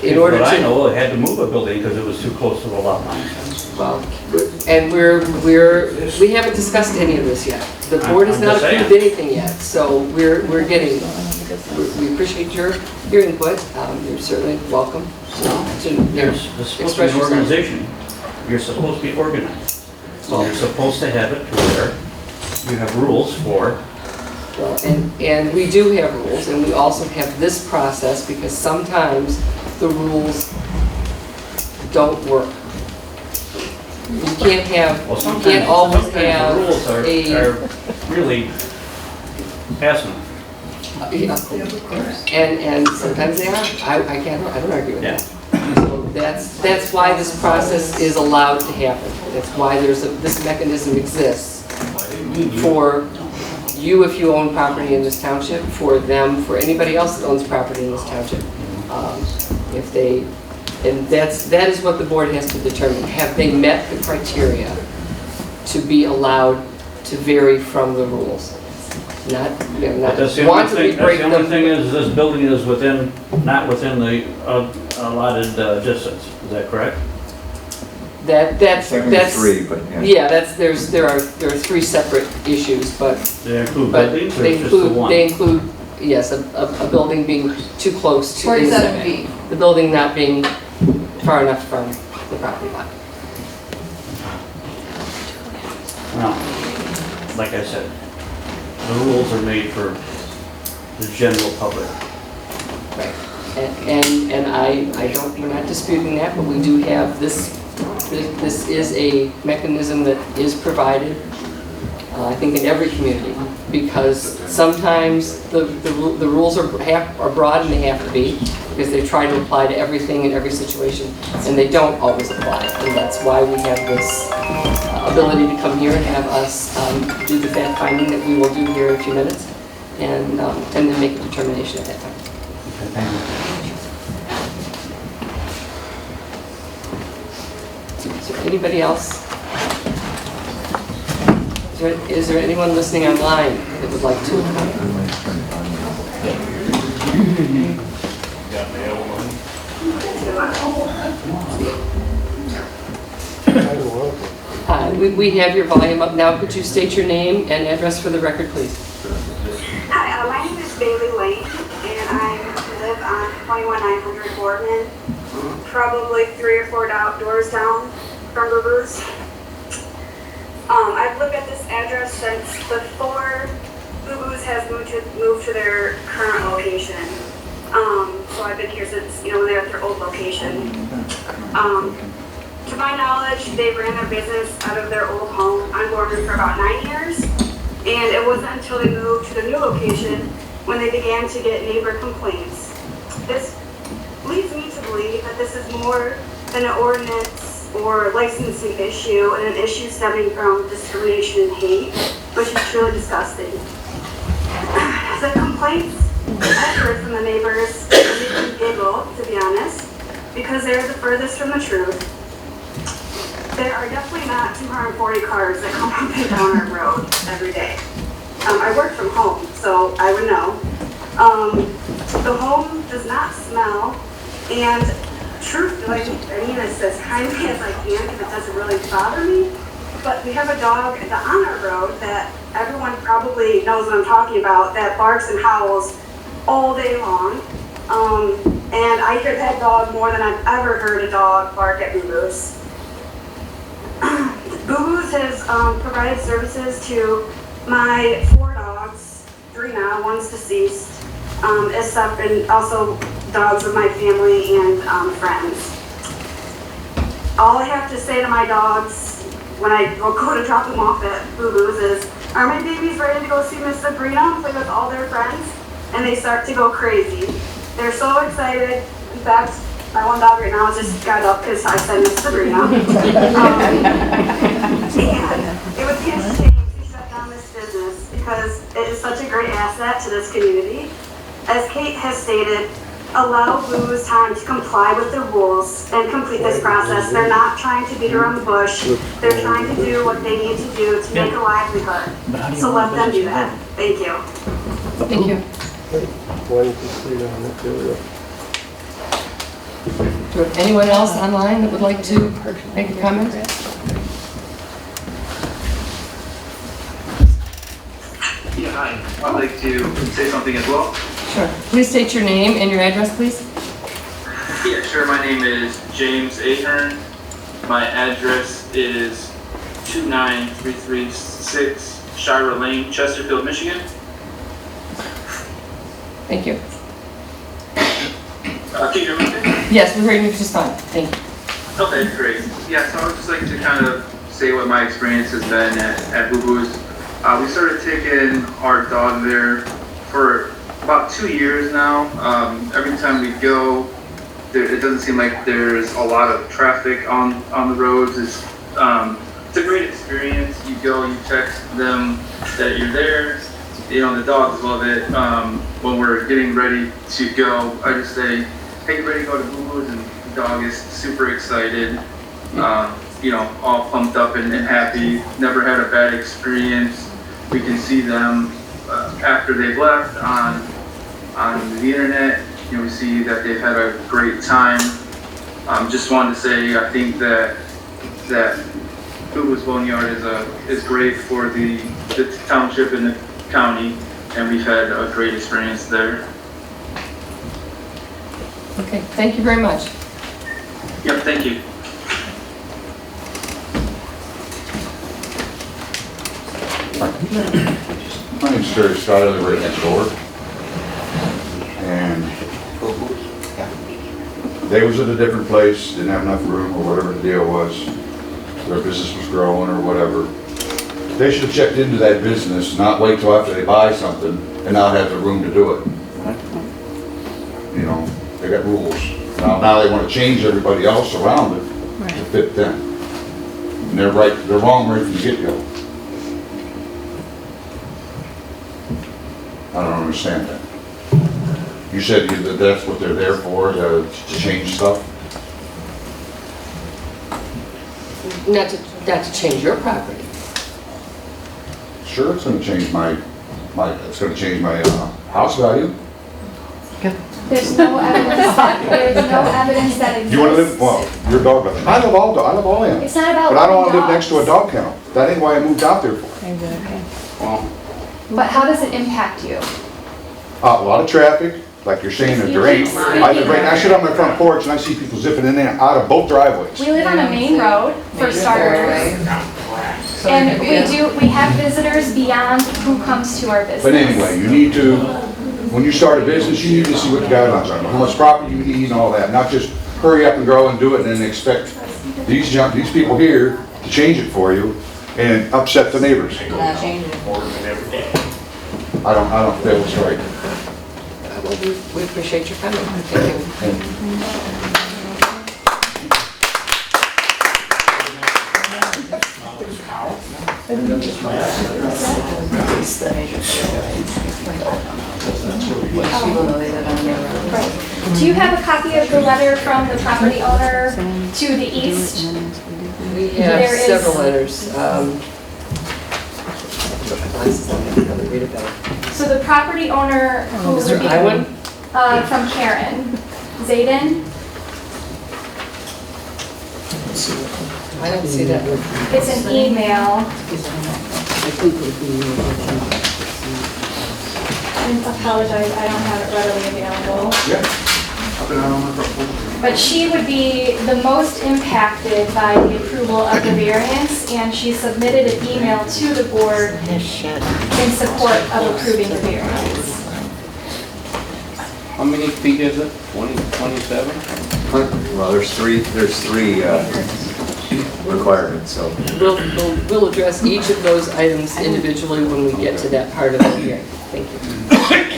in order But I to, know they had to move a building because it was too close to the lot line. well, and we haven't discussed any of this yet. The board has I'm not just saying. approved anything yet, so we're getting, we appreciate your input. You're certainly welcome to, you know, There's supposed to be express an yourself. organization. You're supposed to be organized. So you're supposed to have it to where you have rules for. Well, and we do have rules, and we also have this process because sometimes the rules don't work. You can't have, Well, you sometimes, can't always sometimes the have rules are really asinine. and sometimes they are. I don't argue with Yeah. that. So that's why this process is allowed to happen. That's why this mechanism exists for you if you own property in this township, for them, for anybody else that owns property in this township. If they, and that is what the board has to determine. Have they met the criteria to be allowed to vary from the rules? Not, you know, But not that's the want to only thing, that's break the only them. thing is this building is within, not within the allotted distance. Is that correct? That's Technically 3, but yeah. yeah, there are 3 separate issues, but They include but buildings or they just the include, one? they include, yes, a building being too close to. 47 feet. The building not being far enough from the property line. Well, like I said, the rules are made for the general public. And I don't, we're not disputing that, but we do have this is a mechanism that is provided, I think, in every community, because sometimes the rules are broad and they have to be, because they try to apply to everything in every situation, and they don't always apply. And that's why we have this ability to come here and have us do the fact finding that we will do here in a few minutes, and then make a determination at that time. Thank you. Is there anybody else? Is there anyone listening online that would like to? We have your volume up now. Could you state your name and address for the record, please? Hi, my name is Bailey Lane, and I live on 21900 Boardman, probably 3 or 4 doors down from Boo-Boo's. I've lived at this address since before Boo-Boo's has moved to their current location. So I've been here since, when they're at their old location. To my knowledge, they ran their business out of their old home on Boardman for about 9 years. And it wasn't until they moved to the new location when they began to get neighbor complaints. This leads me to believe that this is more than an ordinance or licensing issue, and an issue stemming from discrimination and hate, which is truly disgusting. The complaints I've heard from the neighbors make me giggle, to be honest, because they're the furthest from the truth. There are definitely not 240 cars that come up and down our road every day. I work from home, so I would know. The home does not smell, and truthfully, I mean this as kindly as I can because it doesn't really bother me, but we have a dog on our road that everyone probably knows what I'm talking about, that barks and howls all day long. And I hear that dog more than I've ever heard a dog bark at Boo-Boo's. Boo-Boo's has provided services to my 4 dogs, 3 now, 1's deceased, and also dogs of my family and friends. All I have to say to my dogs when I go to drop them off at Boo-Boo's is, are my babies ready to go see Miss Sabrina and play with all their friends? And they start to go crazy. They're so excited. In fact, my one dog right now just got up because I said Miss Sabrina. And it would be a shame to shut down this business because it is such a great asset to this community. As Kate has stated, allow Boo-Boo's time to comply with the rules and complete this process. They're not trying to beat around the bush. They're trying to do what they need to do to make a livelihood. So let them do that. Thank you. Thank you. Anyone else online that would like to make a comment? Yeah, hi. I'd like to say something as well. Sure. Please state your name and your address, please. Yeah, sure. My name is James Ahern. My address is 29336 Shira Lane, Chesterfield, Michigan. Thank you. Can you hear me? Yes, we're hearing you just fine. Thank you. Okay, great. Yeah, so I would just like to kind of say what my experience has been at Boo-Boo's. We started taking our dog there for about 2 years now. Every time we go, it doesn't seem like there's a lot of traffic on the roads. It's a great experience. You go, you text them that you're there. The dogs love it. When we're getting ready to go, I just say, hey, you ready to go to Boo-Boo's? And the dog is super excited, all pumped up and happy. Never had a bad experience. We can see them after they've left on the internet. We see that they've had a great time. Just wanted to say, I think that Boo-Boo's Boneyard is great for the township and the county, and we've had a great experience there. Okay, thank you very much. Yep, thank you. My name's Terry Scott. I live right next door. They was at a different place, didn't have enough room, or whatever the deal was. Their business was growing, or whatever. They should have checked into that business, not wait till after they buy something, and not have the room to do it. You know, they got rules. Now they want to change everybody else around it to fit them. And they're wrong right from the get-go. I don't understand that. You said that that's what they're there for, to change stuff? Not to change your property. Sure, it's gonna change my house value. There's no evidence that exists. You wanna live, well, your dog doesn't. I love all animals. It's not about But I don't wanna loving live next to a dog kennel. That ain't why I moved out there for. Well, But how does it impact you? a lot of traffic, like you're saying that there ain't. I live right now, I sit on my front porch and I see people zipping in and out of both driveways. We live on a main road, for starters. And we have visitors beyond who comes to our business. But anyway, you need to, when you start a business, you need to see what the guidelines are, how much property you need and all that, not just hurry up and go and do it and then expect these people here to change it for you and upset the neighbors. Not changing. I don't feel it's right. Well, we appreciate your comment. Thank you. Do you have a copy of the letter from the property owner to the east? We have several letters. Read it back. So the property owner who Mr. Iwan? From Karen Zayden. I don't see that. It's an email. I apologize, I don't have it readily available. Yeah. Up and down on my front. But she would be the most impacted by the approval of the variance, and she submitted an email to the board in support of approving the variance. How many feet is it? 27? Well, there's three requirements, so. We'll address each of those items individually when we get to that part of the hearing. Thank you.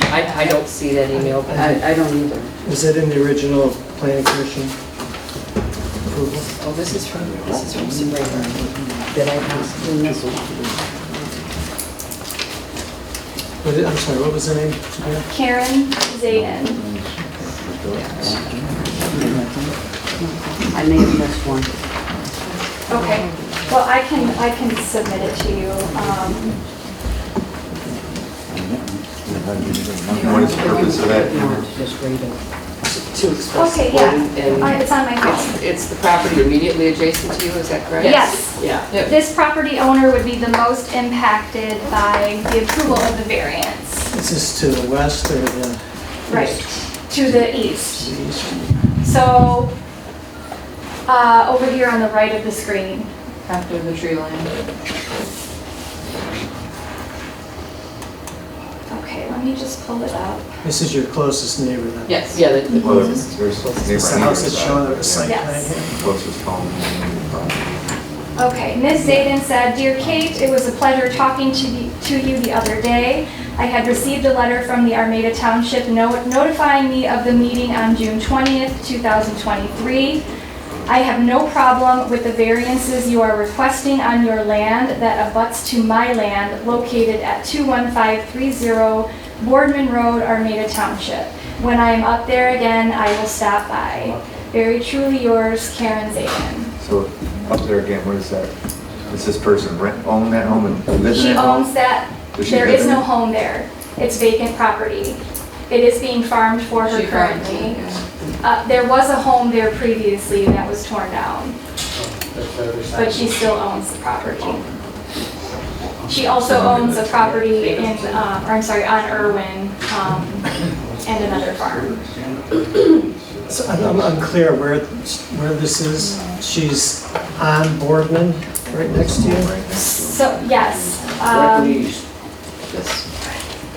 I don't see that email. I don't either. Is that in the original planning commission approval? Oh, this is from Sabrina. That I have. I'm sorry, what was the name? Karen Zayden. I may have missed one. Okay, well, I can submit it to you. What is the purpose of that? To express Okay, support yeah. and It's on my phone. it's the property immediately adjacent to you, is that correct? Yes. Yeah. This property owner would be the most impacted by the approval of the variance. Is this to the west or the? Right, to the east. So, over here on the right of the screen. After the tree line. Okay, let me just pull it up. This is your closest neighbor then? Yes. Yeah, the Well, closest. there's It's the house that's shown on the site plan Yes. here? closest home. Okay, Ms. Zayden said, "Dear Kate, it was a pleasure talking to you the other day. I had received a letter from the Armada Township notifying me of the meeting on June 20th, 2023. I have no problem with the variances you are requesting on your land that abuts to my land located at 21530 Boardman Road, Armada Township. When I am up there again, I will stop by. Very truly yours, Karen Zayden." So up there again, what is that? Does this person own that home and live in She that home? owns that. Does she There live is in no it? home there. It's vacant property. It is being farmed for her She farms currently. it, There was a home there previously that was torn down, but she still owns the property. She also owns a property in, on Irwin, and another farm. So I'm unclear where this is. She's on Boardman, right next to you? So, yes. This.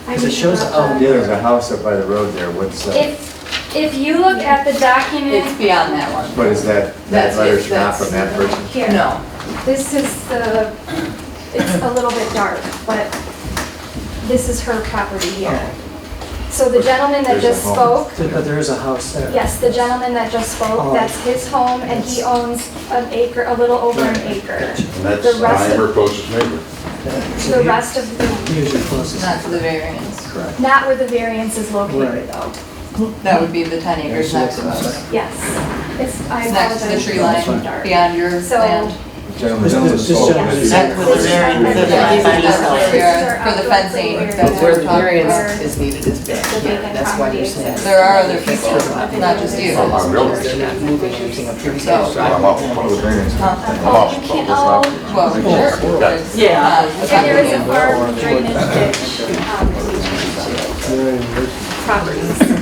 I Because it shows, need to- Yeah, there's a house up by the road there, what's that? It's, If you look at the document. It's beyond that one. But is that That's- letter's not that's- from that person? Here. No. This is the, it's a little bit dark, but this is her property here. So the gentleman that There's just a home. spoke, But there is a house there. yes, the gentleman that just Oh. spoke, that's his home, and he owns an acre, a little over an acre. And that's, The rest I'm her of, closest neighbor. the rest of the, Here's your closest. Not to the variance. Correct. not where the variance is located Right. though. That would be the 10 acres next to us. Yes, it's, I It's next to the apologize. tree it's line dark. beyond your So- land. This gentleman is That's where the variance is. That's Everybody's where house. we are for the fencing. That's Where the we're talking variance about. is needed is back The here, vacant that's why property they're saying. exists. There are other people, not just you. I'm real. They're not moving anything up here. So- So I'm up for the variance. Huh? I'm up for this up. Well, sure. It's Yeah. not- And there is a farm drainage ditch, between the two properties.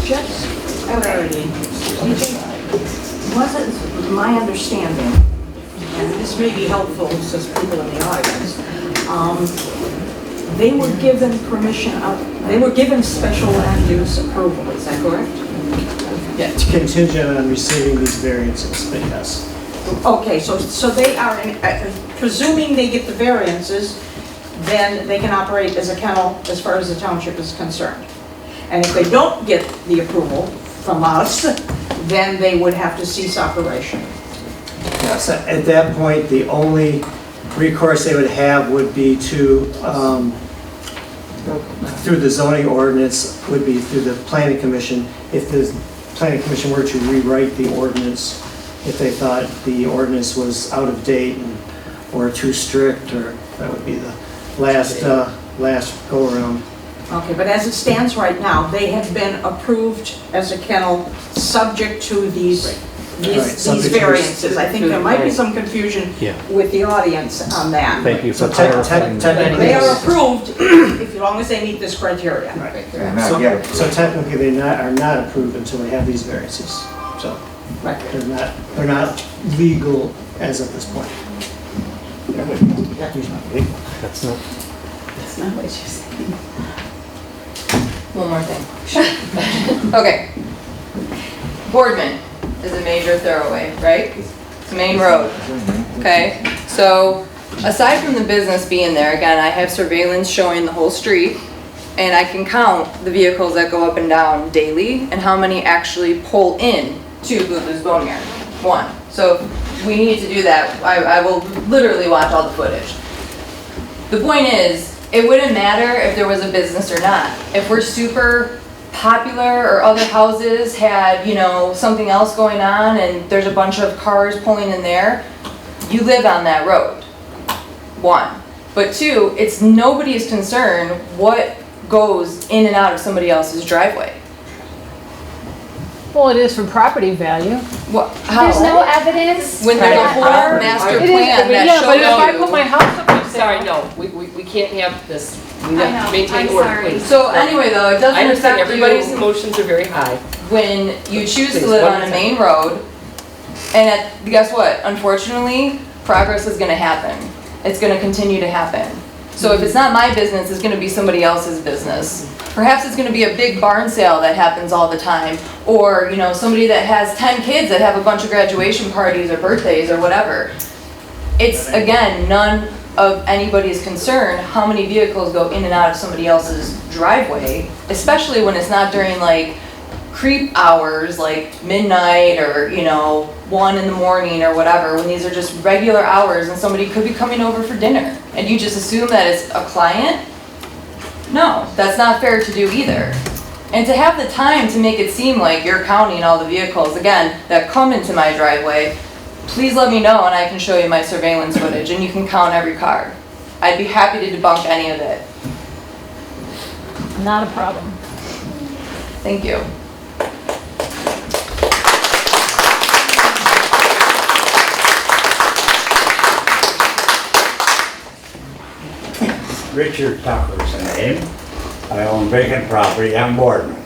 Just clarity. Wasn't my understanding, and this may be helpful to people in the audience, they were given permission, they were given special land use approval, is that correct? It's contingent on receiving these variances, but yes. Okay, so they are, presuming they get the variances, then they can operate as a kennel as far as the township is concerned. And if they don't get the approval from us, then they would have to cease operation. Yes, at that point, the only recourse they would have would be to, through the zoning ordinance, would be through the planning commission. If the planning commission were to rewrite the ordinance, if they thought the ordinance was out of date or too strict, or that would be the last go around. Okay, but as it stands right now, they have been approved as a kennel, subject to these subject to variances. I think there might be some confusion with the audience on that. Thank you for So clarifying. technically, They are approved as long as they meet this criteria. And not yet. so technically, they are not approved until they have these variances. So Right. they're not legal as of this point. That's not. That's not what you're saying. One more thing. Okay. Boardman is a major thoroughway, right? It's a main road. Okay, so aside from the business being there, again, I have surveillance showing the whole street, and I can count the vehicles that go up and down daily and how many actually pull in to Booth's Boneyard. One. So if we need to do that, I will literally watch all the footage. The point is, it wouldn't matter if there was a business or not. If we're super popular or other houses had, you know, something else going on and there's a bunch of cars pulling in there, you live on that road. One. But two, it's nobody's concern what goes in and out of somebody else's driveway. Well, it is for property value. What, how? There's no evidence. When there's a whole that- master It is, plan that yeah, but if I shows put my you. house up for Sorry, sale. no, we can't have this. We I have to know, maintain I'm order, sorry. please. So anyway though, it I doesn't understand affect everybody's you emotions are very high. when you choose to Please, live one on a more main road. And guess what? Unfortunately, progress is gonna happen. It's gonna continue to happen. So if it's not my business, it's gonna be somebody else's business. Perhaps it's gonna be a big barn sale that happens all the time. Or, you know, somebody that has 10 kids that have a bunch of graduation parties or birthdays or whatever. It's, again, none of anybody's concern how many vehicles go in and out of somebody else's driveway, especially when it's not during like creep hours, like midnight or, you know, 1 in the morning or whatever, when these are just regular hours and somebody could be coming over for dinner. And you just assume that it's a client? No, that's not fair to do either. And to have the time to make it seem like you're counting all the vehicles, again, that come into my driveway, please let me know and I can show you my surveillance footage and you can count every car. I'd be happy to debunk any of it. Not a problem. Thank you. Richard Tucker's the name. I own vacant property on Boardman.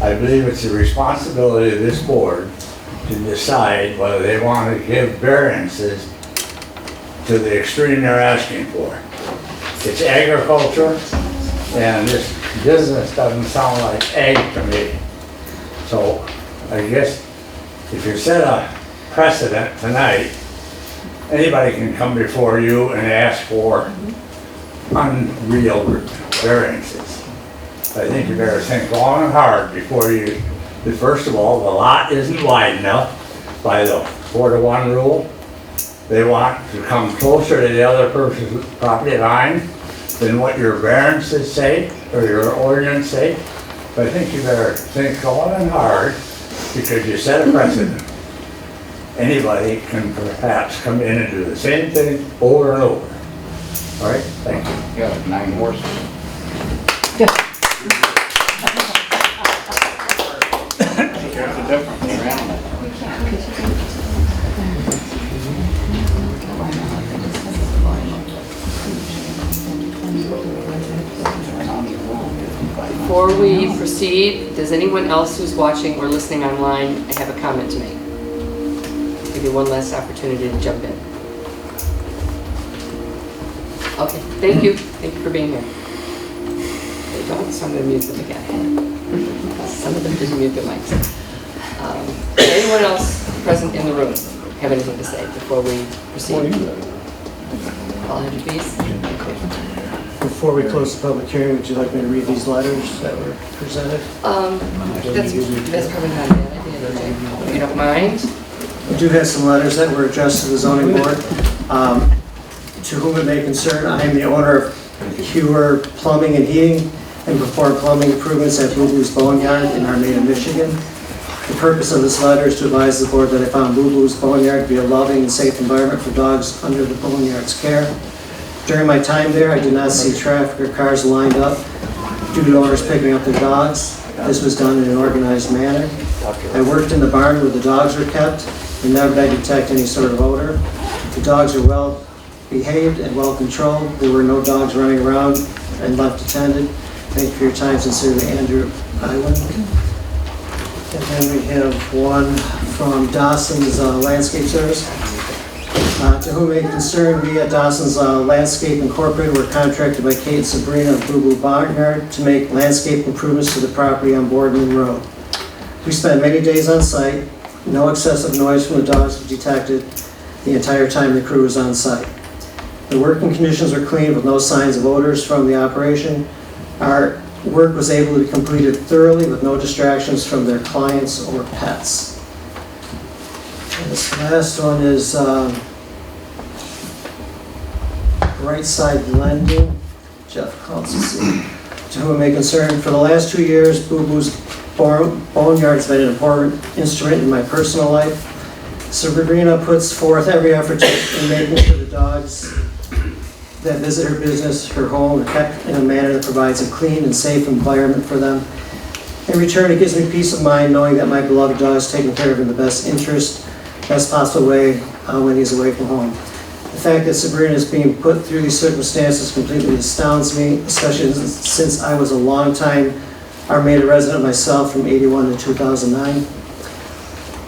I believe it's the responsibility of this board to decide whether they want to give variances to the extreme they're asking for. it's agriculture, and this business doesn't sound like ag to me. So I guess if you set a precedent tonight, anybody can come before you and ask for unreal variances. I think you better think long and hard before you, first of all, the lot isn't wide enough by the 4-to-1 rule. They want to come closer to the other person's property line than what your variances say or your ordinance say. But I think you better think long and hard because you set a precedent. Anybody can perhaps come in and do the same thing over and over. All right, thank you. Yeah, like 9 horses. There's a difference. They're animals. Before we proceed, does anyone else who's watching or listening online have a comment to make? Give you one last opportunity to jump in. Okay, thank you. Thank you for being here. They don't, so I'm going to mute them again. Some of them didn't mute their mics. Anyone else present in the room have anything to say before we proceed? I'll have you please. Before we close the public hearing, would you like me to read these letters that were presented? That's probably not a bad idea, though, if you don't mind. We do have some letters that were addressed to the zoning board. To whom it may concern, I am the owner of Hewer Plumbing and Heating and perform plumbing improvements at Boo Boo's Boneyard in Armada, Michigan. The purpose of this letter is to advise the board that I found Boo Boo's Boneyard to be a loving and safe environment for dogs under the Boneyard's care. During my time there, I did not see traffic or cars lined up due to owners picking up their dogs. This was done in an organized manner. I worked in the barn where the dogs were kept and never did I detect any sort of odor. The dogs are well behaved and well controlled. There were no dogs running around and left attended. Thank you for your time. Sincerely, Andrew Iwan. And then we have one from Dawson's Landscape Service. To whom it may concern, we at Dawson's Landscape Incorporated were contracted by Kate and Sabrina of Boo Boo Barnyard to make landscape improvements to the property on Boardman Road. We spent many days on site. No excessive noise from the dogs was detected the entire time the crew was on site. The working conditions were clean with no signs of odors from the operation. Our work was able to be completed thoroughly with no distractions from their clients or pets. And this last one is Right Side Lending, Jeff Constancy. To whom it may concern, for the last 2 years, Boo Boo's Boneyard has been an important instrument in my personal life. Sabrina puts forth every effort in making sure the dogs that visit her business, her home, are kept in a manner that provides a clean and safe environment for them. In return, it gives me peace of mind knowing that my beloved dog is taken care of in the best interest, best possible way when he's away from home. The fact that Sabrina is being put through these circumstances completely astounds me, especially since I was a long-time Armada resident myself from '81 to 2009.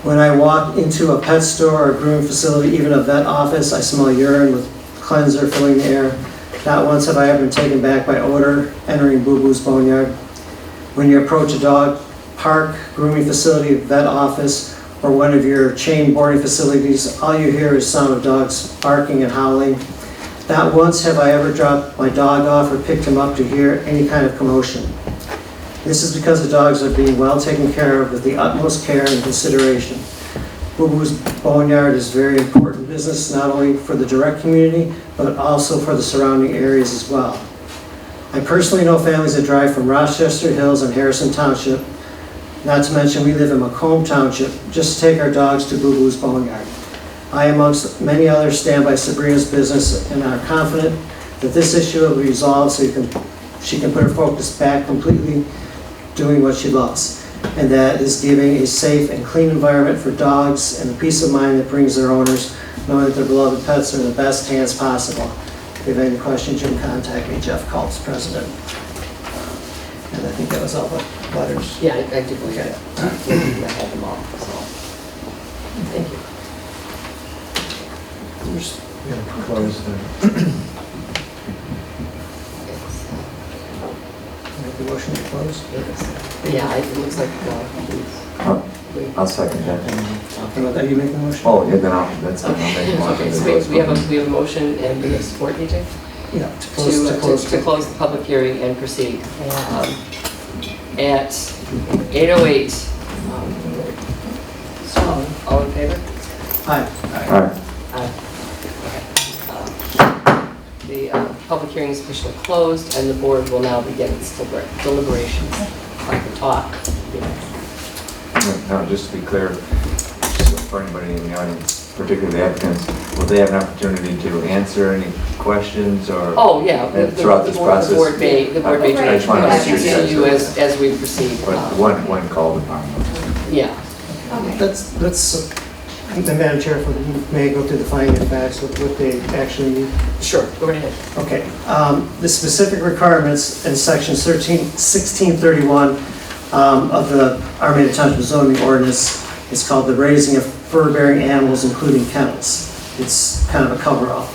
When I walk into a pet store or a grooming facility, even a vet office, I smell urine with cleanser filling the air. Not once have I ever been taken back by odor entering Boo Boo's Boneyard. When you approach a dog park, grooming facility, vet office, or one of your chain boarding facilities, all you hear is sound of dogs barking and howling. Not once have I ever dropped my dog off or picked him up to hear any kind of commotion. This is because the dogs are being well taken care of with the utmost care and consideration. Boo Boo's Boneyard is very important business, not only for the direct community, but also for the surrounding areas as well. I personally know families that drive from Rochester Hills and Harrison Township, not to mention we live in Macomb Township, just to take our dogs to Boo Boo's Boneyard. I, amongst many others, stand by Sabrina's business and are confident that this issue will be resolved so she can put her focus back completely doing what she loves, and that is giving a safe and clean environment for dogs and the peace of mind that brings their owners, knowing that their beloved pets are in the best hands possible. If you have any questions, you can contact me, Jeff Culp's president. And I think that was all the letters. Yeah, I did look at it. I had them all, so. Thank you. We're going to close the make the motion to close? Yeah, it looks like, I'll second that. Are you making the motion? Oh, yeah, then that's, I'll make a motion. okay, so we have a motion and we have support, DJ? Yeah, To close the public hearing and proceed. At 8:08. All in favor? Aye. All right. The public hearing is officially closed, and the board will now begin its deliberations. I can talk. No, just to be clear, just for anybody in the audience, particularly the applicants, will they have an opportunity to answer any questions or? Oh, yeah. Throughout this process? The board may direct questions to you as we proceed. But one called upon. Yeah. Let's, the Madam Chair, if we may go through the finding of facts, what they actually need. Sure, go right ahead. Okay, the specific requirements in section 1631 of the Armada Township zoning ordinance is called the raising of fur-bearing animals, including kennels. It's kind of a cover-all.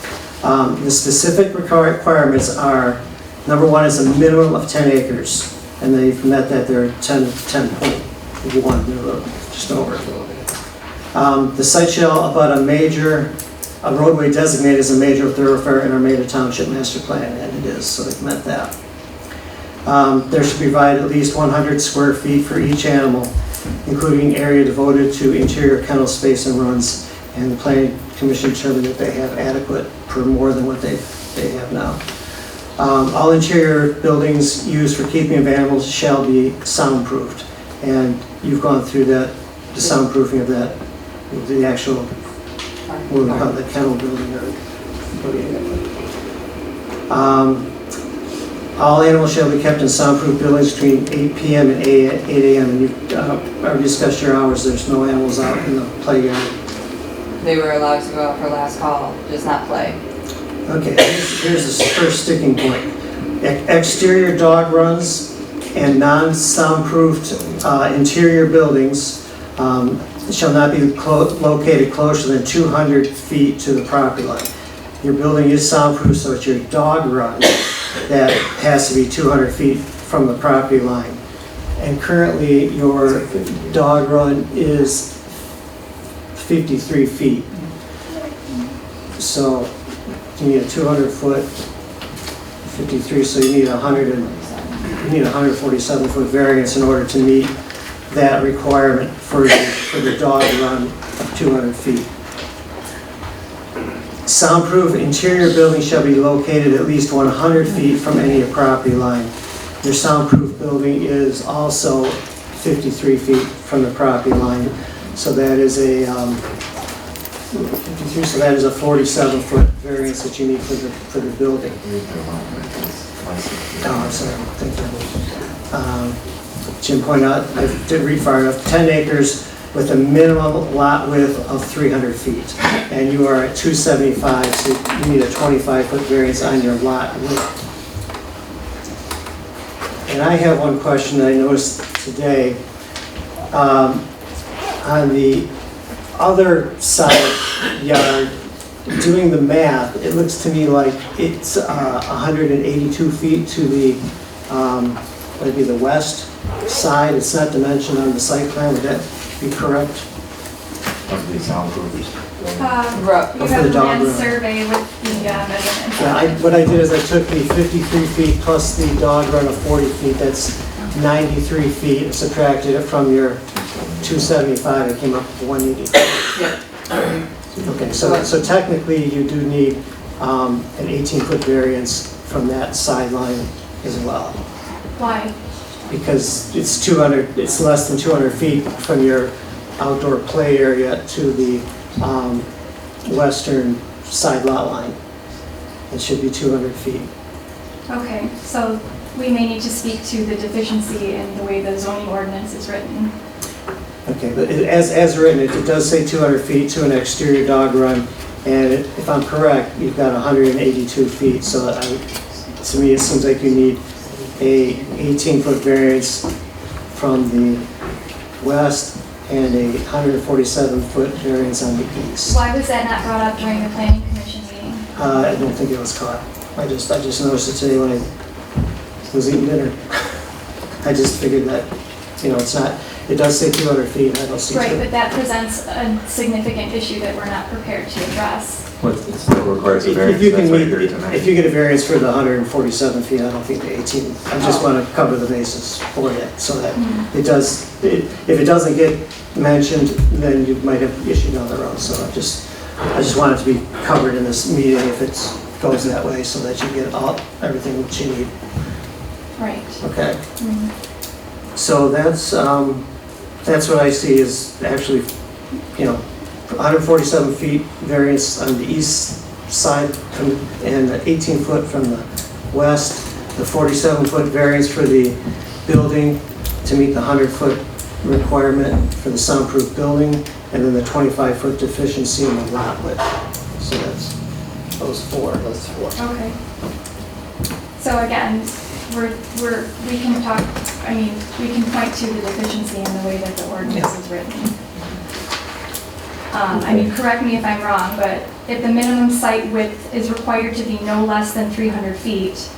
The specific requirements are, number one is a minimum of 10 acres, and they've met that. They're 10.1, just over. The site shall abut a roadway designated as a major thoroughfare in Armada Township master plan, and it is, so they've met that. There should be provided at least 100 square feet for each animal, including area devoted to interior kennel space and runs, and the planning commission determined that they have adequate for more than what they have now. All interior buildings used for keeping of animals shall be soundproofed, and you've gone through that, the soundproofing of that, the actual, what we call the kennel building. All animals shall be kept in soundproof buildings between 8 p.m. and 8 a.m. And you've already discussed your hours. There's no animals out in the playground. They were allowed to go out for last call, just not play. Okay, here's the first sticking point. Exterior dog runs and non-soundproofed interior buildings shall not be located closer than 200 feet to the property line. Your building is soundproof, so it's your dog run that has to be 200 feet from the property line. And currently, your dog run is 53 feet. So you need a 200-foot, 53, so you need a 147-foot variance in order to meet that requirement for the dog run of 200 feet. Soundproof interior buildings shall be located at least 100 feet from any property line. Your soundproof building is also 53 feet from the property line, so that is a 53. So that is a 47-foot variance that you need for the building. Oh, I'm sorry. Thank you. Jim pointed out, I did read far enough, 10 acres with a minimum lot width of 300 feet. And you are at 275, so you need a 25-foot variance on your lot width. And I have one question that I noticed today. On the other side yard, doing the math, it looks to me like it's 182 feet to the, maybe the west side. It's not dimensioned on the site plan. Would that be correct? Of the soundproofers. You For have the a dog land run. survey with the measurements. Yeah, what I did is I took the 53 feet plus the dog run of 40 feet. That's 93 feet, and subtracted it from your 275. It came up with 180. Okay, so technically you do need an 18-foot variance from that sideline as well. Why? Because it's 200, it's less than 200 feet from your outdoor play area to the western side lot line. It should be 200 feet. Okay, so we may need to speak to the deficiency in the way the zoning ordinance is written. Okay, but as written, it does say 200 feet to an exterior dog run, and if I'm correct, you've got 182 feet, so to me it seems like you need a 18-foot variance from the west and a 147-foot variance on the east. Why was that not brought up during the planning commission meeting? I don't think it was caught. I just noticed it today when I was eating dinner. I just figured that, it's not, it does say 200 feet, and I don't see. Right, but that presents a significant issue that we're not prepared to address. It still requires a variance, If you can that's why meet, you're here tonight. if you get a variance for the 147 feet, I don't think the 18, I just want to cover the basis for it, so that it does, if it doesn't get mentioned, then you might have an issue down the road, so I just want it to be covered in this meeting if it goes that way, so that you get everything that you need. Right. Okay. So that's what I see is actually, 147 feet variance on the east side and 18 foot from the west, the 47-foot variance for the building to meet the 100-foot requirement for the soundproof building, and then the 25-foot deficiency in the lot width. So that's those four. Okay. So again, we can talk, we can point to the deficiency in the way that the ordinance is written. Correct me if I'm wrong, but if the minimum site width is required to be no less than 300 feet,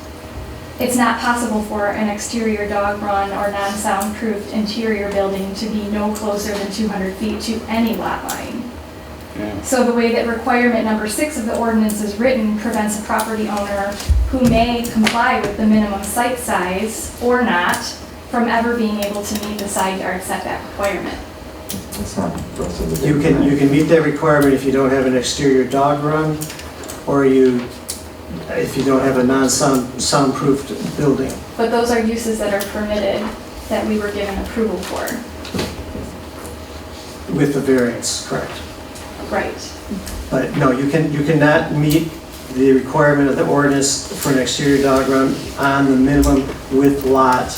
it's not possible for an exterior dog run or non-soundproofed interior building to be no closer than 200 feet to any lot line. Yeah. So the way that requirement number 6 of the ordinance is written prevents a property owner who may comply with the minimum site size or not from ever being able to meet the side yard setback requirement. It's not the rest of the You can meet that requirement if you don't have an exterior dog run, or if you don't have a non-soundproofed building. But those are uses that are permitted that we were given approval for. With the variance, correct. Right. But no, you cannot meet the requirement of the ordinance for an exterior dog run on the minimum width lot.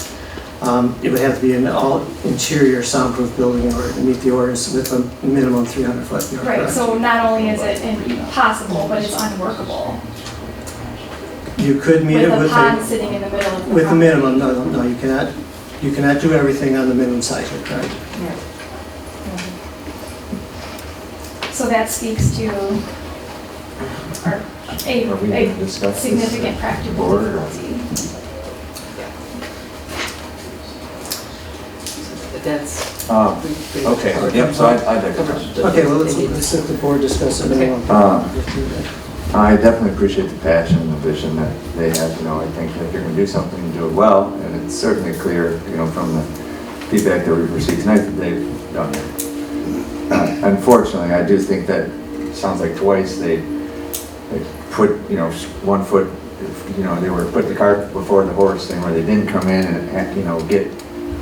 It would have to be an all-interior soundproof building in order to meet the ordinance with a minimum 300 foot. Right, so not only is it impossible, but it's unworkable. You could meet it With a with pond sitting in the middle of the with the property. minimum, no, you cannot do everything on the minimum size, correct? So that speaks to a significant practical difficulty. That's. Okay, yep, so I'd like to. Okay, well, let's let the board discuss it. I definitely appreciate the passion and the vision that they have. I think that you're going to do something and do it well, and it's certainly clear, from the feedback that we've received tonight that they've done it. Unfortunately, I do think that it sounds like twice they put, 1 foot, they were put the cart before the horse thing where they didn't come in and get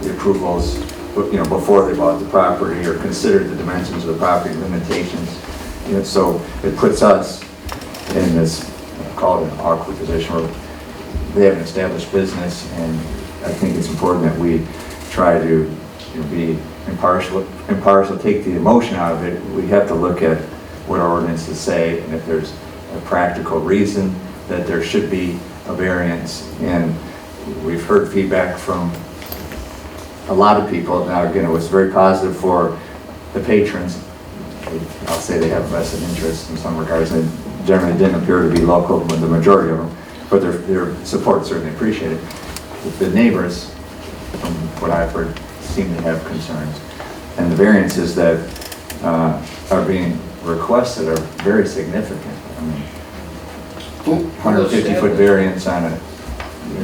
the approvals, before they bought the property or considered the dimensions of the property limitations. So it puts us in this, call it an awkward position where they have an established business, and I think it's important that we try to be impartial, take the emotion out of it. We have to look at what our ordinances say, and if there's a practical reason that there should be a variance. And we've heard feedback from a lot of people. Now, again, it was very positive for the patrons. I'll say they have a vested interest in some regards, and generally didn't appear to be local with the majority of them, but their support certainly appreciated. The neighbors, from what I've heard, seem to have concerns. And the variances that are being requested are very significant. 150-foot variance on it.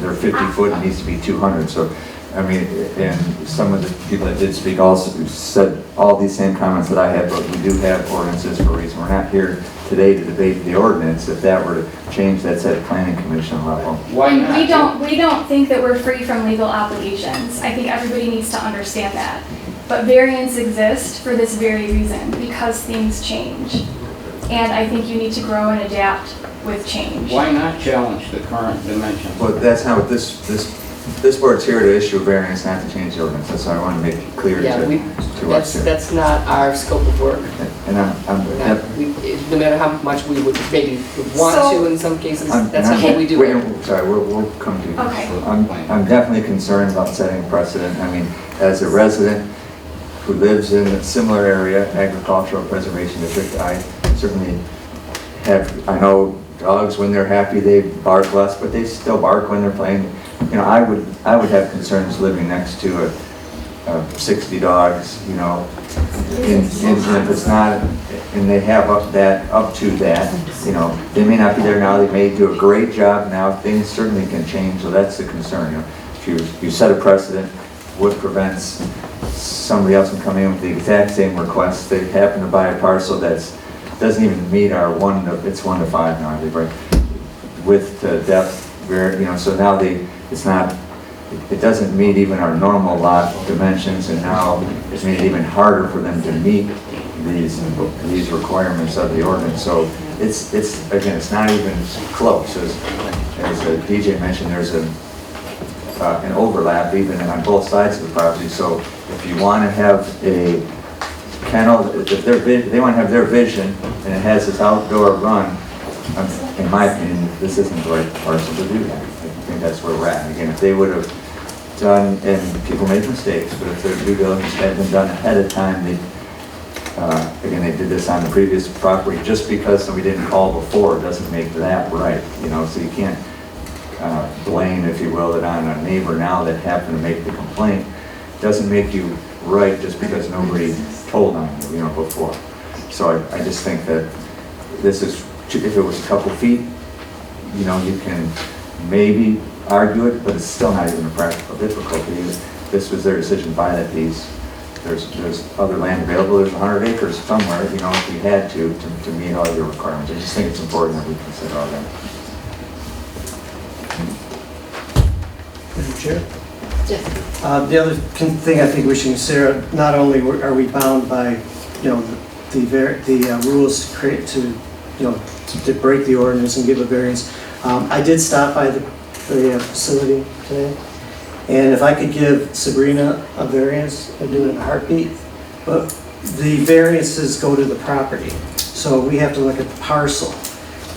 They're 50 foot, it needs to be 200. So, and some of the people that did speak also said all these same comments that I had, but we do have ordinances for a reason. We're not here today to debate the ordinance. If that were to change, that's at planning commission level. We don't think that we're free from legal obligations. I think everybody needs to understand that. But variants exist for this very reason, because things change. And I think you need to grow and adapt with change. Why not challenge the current dimensions? Well, that's how this board's here to issue a variance, not to change the ordinance. That's why I want to make it clear to us here. That's not our scope of work. And No matter how much we would maybe want to in some cases, that's not what we do. Sorry, we'll come to you. Okay. I'm definitely concerned about setting a precedent. As a resident who lives in a similar area, agricultural preservation district, I certainly I know dogs, when they're happy, they bark less, but they still bark when they're playing. you know, I would have concerns living next to 60 dogs, you know, and if it's not, and they have up to that, you know, they may not be there now, they may do a great job now, things certainly can change, so that's the concern, you know. If you set a precedent, what prevents somebody else from coming in with the exact same request? They happen to buy a parcel doesn't even meet our it's 1 to 5 now, they break width to depth, you know, so now it doesn't meet even our normal lot dimensions, and now it's made it even harder for them to meet these requirements of the ordinance. So it's again, it's not even close. As DJ mentioned, there's an overlap even on both sides of the property. So if you want to have a kennel, if they want to have their vision, and it has this outdoor run, in my opinion, this isn't the right parcel to do that. I think that's where we're at. And again, if they would have done, and people make mistakes, but if their due diligence had been done ahead of time, again, they did this on the previous property. Just because somebody didn't call before doesn't make that right, you know, so you can't blame, if you will, it on a neighbor now that happened to make the complaint. Doesn't make you right just because nobody told on you, you know, before. So I just think that this is, if it was a couple feet, you know, you can maybe argue it, but it's still not even a practical difficulty. This was their decision to buy that piece. There's other land available. There's 100 acres somewhere, you know, if we had to meet all your requirements. I just think it's important that we consider all that. Madam Chair? Yes. The other thing I think we should consider, not only are we bound by, you know, the rules to break the ordinance and give a variance. I did stop by the facility today, and if I could give Sabrina a variance, I'd do it in a heartbeat. But the variances go to the property, so we have to look at the parcel.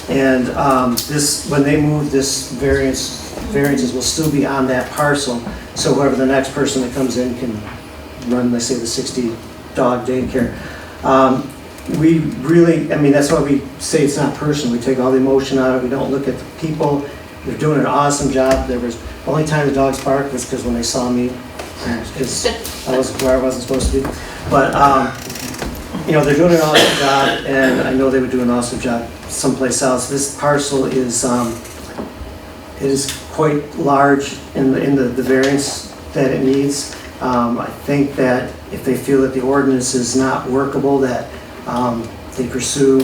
And when they move this variances will still be on that parcel. So whoever the next person that comes in can run, let's say, the 60-dog daycare. We really, I mean, that's why we say it's not personal. We take all the emotion out of it. We don't look at the people. They're doing an awesome job. The only time the dogs barked was because when they saw me, because I wasn't where I wasn't supposed to be. But, you know, they're doing an awesome job, and I know they would do an awesome job someplace else. This parcel is, it is quite large in the variance that it needs. I think that if they feel that the ordinance is not workable, that they pursue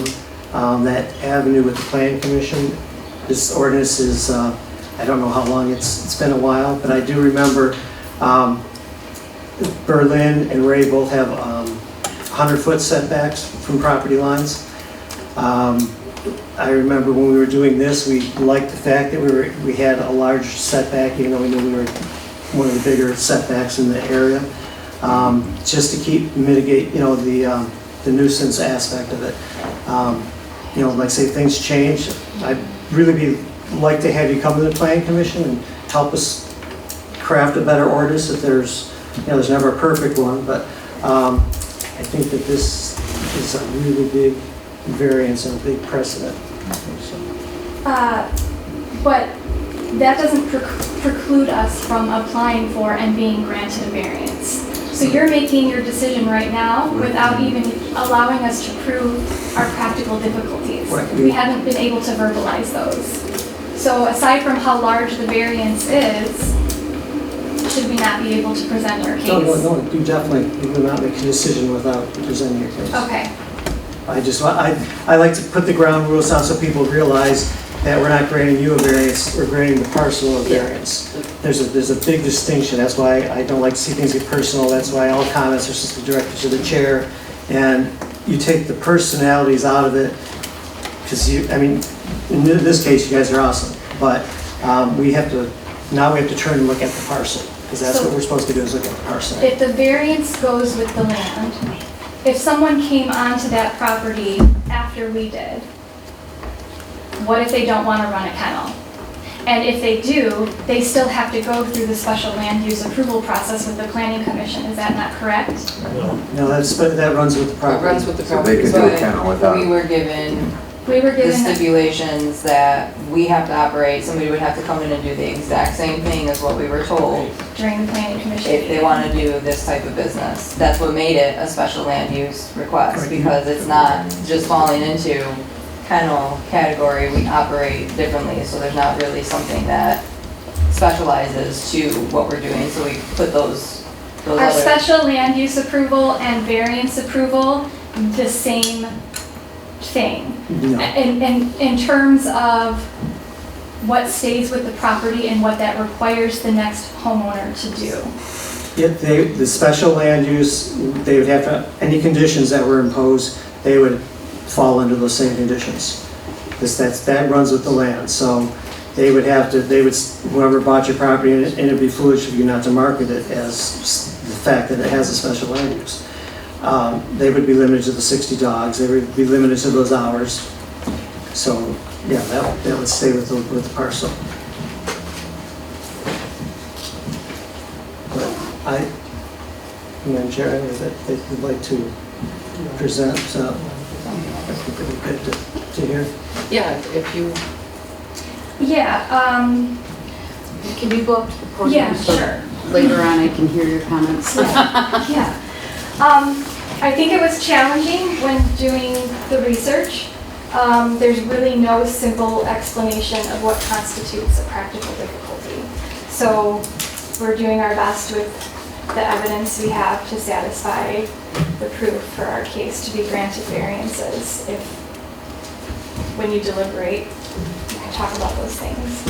that avenue with the Planning Commission. This ordinance is, I don't know how long it's been a while, but I do remember Berlin and Ray both have 100-foot setbacks from property lines. I remember when we were doing this, we liked the fact that we had a large setback, even though we knew we were one of the bigger setbacks in the area, just to mitigate, you know, the nuisance aspect of it. You know, like say things change, I'd really like to have you come to the Planning Commission and help us craft a better ordinance. If there's, you know, there's never a perfect one, but I think that this is a really big variance and a big precedent. But that doesn't preclude us from applying for and being granted a variance. So you're making your decision right now without even allowing us to prove our practical difficulties. We haven't been able to verbalize those. So aside from how large the variance is, should we not be able to present our case? No, you definitely will not make a decision without presenting your case. Okay. I like to put the ground rules out so people realize that we're not granting you a variance, we're granting the parcel a variance. There's a big distinction. That's why I don't like to see things get personal. That's why all comments are just directed to the chair. And you take the personalities out of it, because I mean, in this case, you guys are awesome. But we have to turn and look at the parcel, because that's what we're supposed to do, is look at the parcel. If the variance goes with the land, if someone came onto that property after we did, what if they don't want to run a kennel? And if they do, they still have to go through the special land use approval process with the Planning Commission. Is that not correct? No, that runs with the property. It runs with the So they property, could do a kennel without. we were given We were the given, stipulations that we have to operate, somebody would have to come in and do the exact same thing as what we were told during the planning commission if they meeting. want to do this type of business. That's what made it a special land use request, because it's not just falling into kennel category, we operate differently, so there's not really something that specializes to what we're doing, so we put those Our other. special land use approval and variance approval, the same thing. No. In terms of what stays with the property and what that requires the next homeowner to do. The special land use, they would have to, any conditions that were imposed, they would fall under those same conditions. That runs with the land, so they would have to, whoever bought your property, and it'd be foolish of you not to market it as the fact that it has a special land use. They would be limited to the 60 dogs, they would be limited to those hours. So, yeah, that would stay with the parcel. But Madam Chair, that they would like to present, so that'd be pretty good to hear. Yeah, if you, Yeah, Can you go up to the podium? yeah, so sure. Later on, I can hear your comments. Yeah. I think it was challenging when doing the research. There's really no simple explanation of what constitutes a practical difficulty. So we're doing our best with the evidence we have to satisfy the proof for our case to be granted variances. If, when you deliberate, you can talk about those things.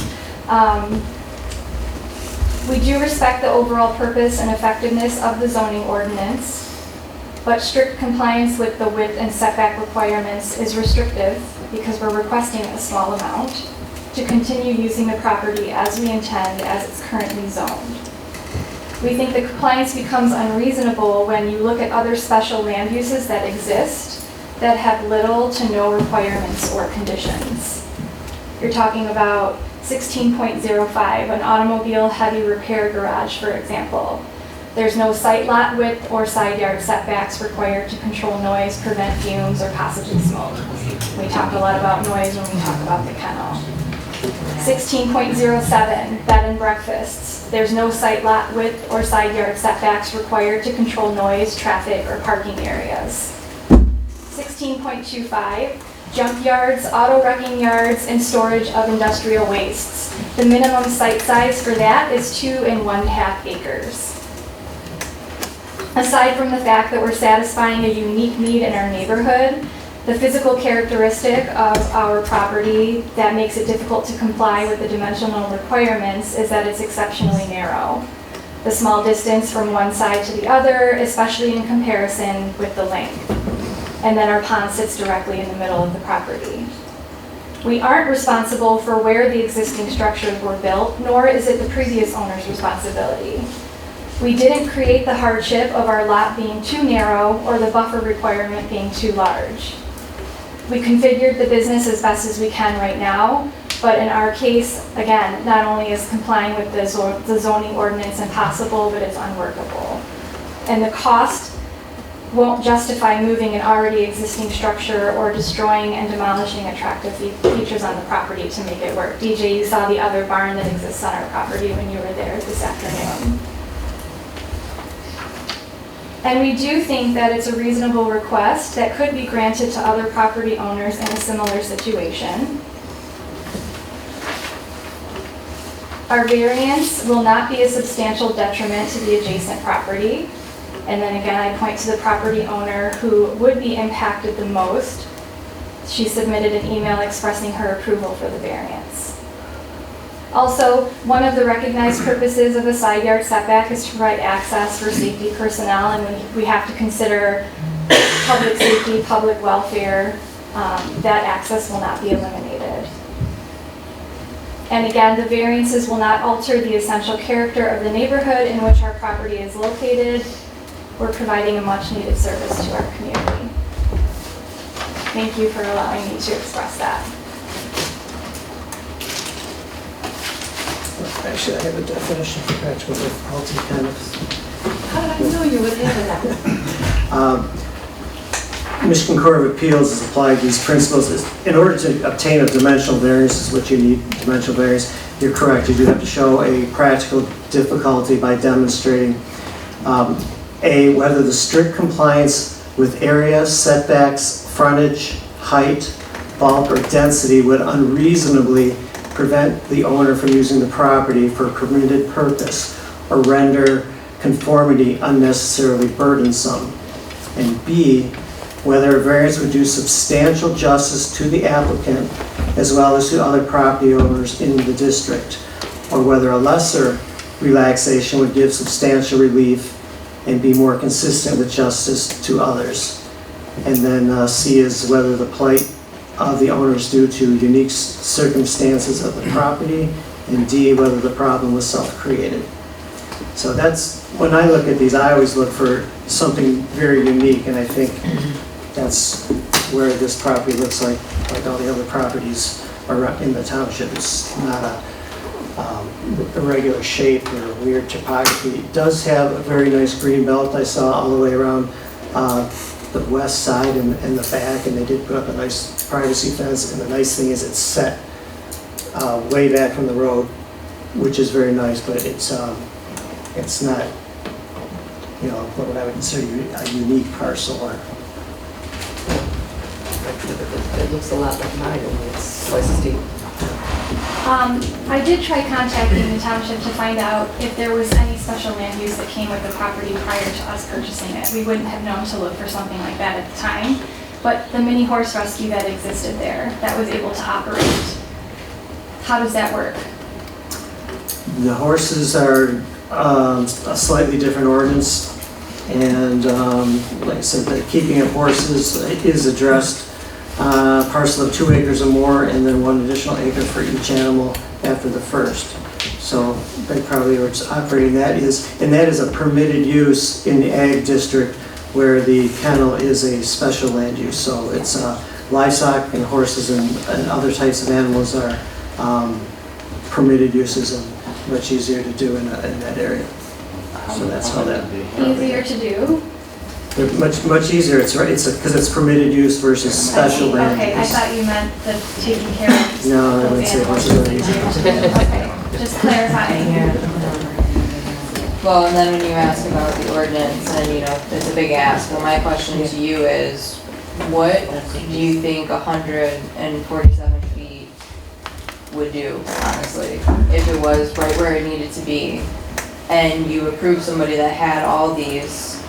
We do respect the overall purpose and effectiveness of the zoning ordinance, but strict compliance with the width and setback requirements is restrictive because we're requesting a small amount to continue using the property as we intend as it's currently zoned. We think the compliance becomes unreasonable when you look at other special land uses that exist that have little to no requirements or conditions. You're talking about 16.05, an automobile heavy repair garage, for example. There's no site lot width or side yard setbacks required to control noise, prevent fumes, or possibly smoke. We talk a lot about noise when we talk about the kennel. 16.07, bed and breakfasts. There's no site lot width or side yard setbacks required to control noise, traffic, or parking areas. 16.25, junk yards, auto wrecking yards, and storage of industrial wastes. The minimum site size for that is 2 1/2 acres. Aside from the fact that we're satisfying a unique need in our neighborhood, the physical characteristic of our property that makes it difficult to comply with the dimensional requirements is that it's exceptionally narrow. The small distance from one side to the other, especially in comparison with the length. And then our pond sits directly in the middle of the property. We aren't responsible for where the existing structures were built, nor is it the previous owner's responsibility. We didn't create the hardship of our lot being too narrow or the buffer requirement being too large. We configured the business as best as we can right now, but in our case, again, not only is complying with the zoning ordinance impossible, but it's unworkable. And the cost won't justify moving an already existing structure or destroying and demolishing attractive features on the property to make it work. DJ, you saw the other barn that exists on our property when you were there this afternoon. And we do think that it's a reasonable request that could be granted to other property owners in a similar situation. Our variance will not be a substantial detriment to the adjacent property. And then again, I point to the property owner who would be impacted the most. She submitted an email expressing her approval for the variance. Also, one of the recognized purposes of a side yard setback is to provide access for safety personnel, and we have to consider public safety, public welfare. That access will not be eliminated. And again, the variances will not alter the essential character of the neighborhood in which our property is located. We're providing a much-needed service to our community. Thank you for allowing me to express that. Actually, I have a definition for practical difficulty, kind of. how did I know you would have that? Michigan Court of Appeals has applied these principles. In order to obtain a dimensional variance, is what you need, dimensional variance, you're correct, you do have to show a practical difficulty by demonstrating whether the strict compliance with area, setbacks, frontage, height, bulk, or density would unreasonably prevent the owner from using the property for a permitted purpose or render conformity unnecessarily burdensome. And B, whether a variance would do substantial justice to the applicant as well as to other property owners in the district, or whether a lesser relaxation would give substantial relief and be more consistent with justice to others. And then C is whether the plight of the owner is due to unique circumstances of the property, and D, whether the problem was self-created. So that's, when I look at these, I always look for something very unique, and I think that's where this property looks like all the other properties around in the township. It's not a regular shape or weird topography. It does have a very nice green belt I saw all the way around the west side and the back, and they did put up a nice privacy fence, and the nice thing is it's set way back from the road, which is very nice, but it's not, you know, what I would consider a unique parcel. Or It looks a lot like mine, only it's twice as deep. I did try contacting the township to find out if there was any special land use that came with the property prior to us purchasing it. We wouldn't have known to look for something like that at the time, but the mini horse rescue that existed there, that was able to operate, how does that work? the horses are a slightly different ordinance, and like I said, the keeping of horses is addressed. Parcel of 2 acres or more, and then 1 additional acre for each animal after the first. So they probably are operating that and that is a permitted use in the ag district where the kennel is a special land use. So it's livestock and horses and other types of animals are permitted uses and much easier to do in that area. So that's how that. Easier to do? They're much easier. It's because it's permitted use versus special land use. Okay, I thought you meant the taking care of. No, I wouldn't say horses are easier. Okay, just clarifying. Well, and then when you ask about the ordinance, and you know, it's a big ask, but my question to you is, what do you think 147 feet would do, honestly? If it was right where it needed to be, and you approved somebody that had all these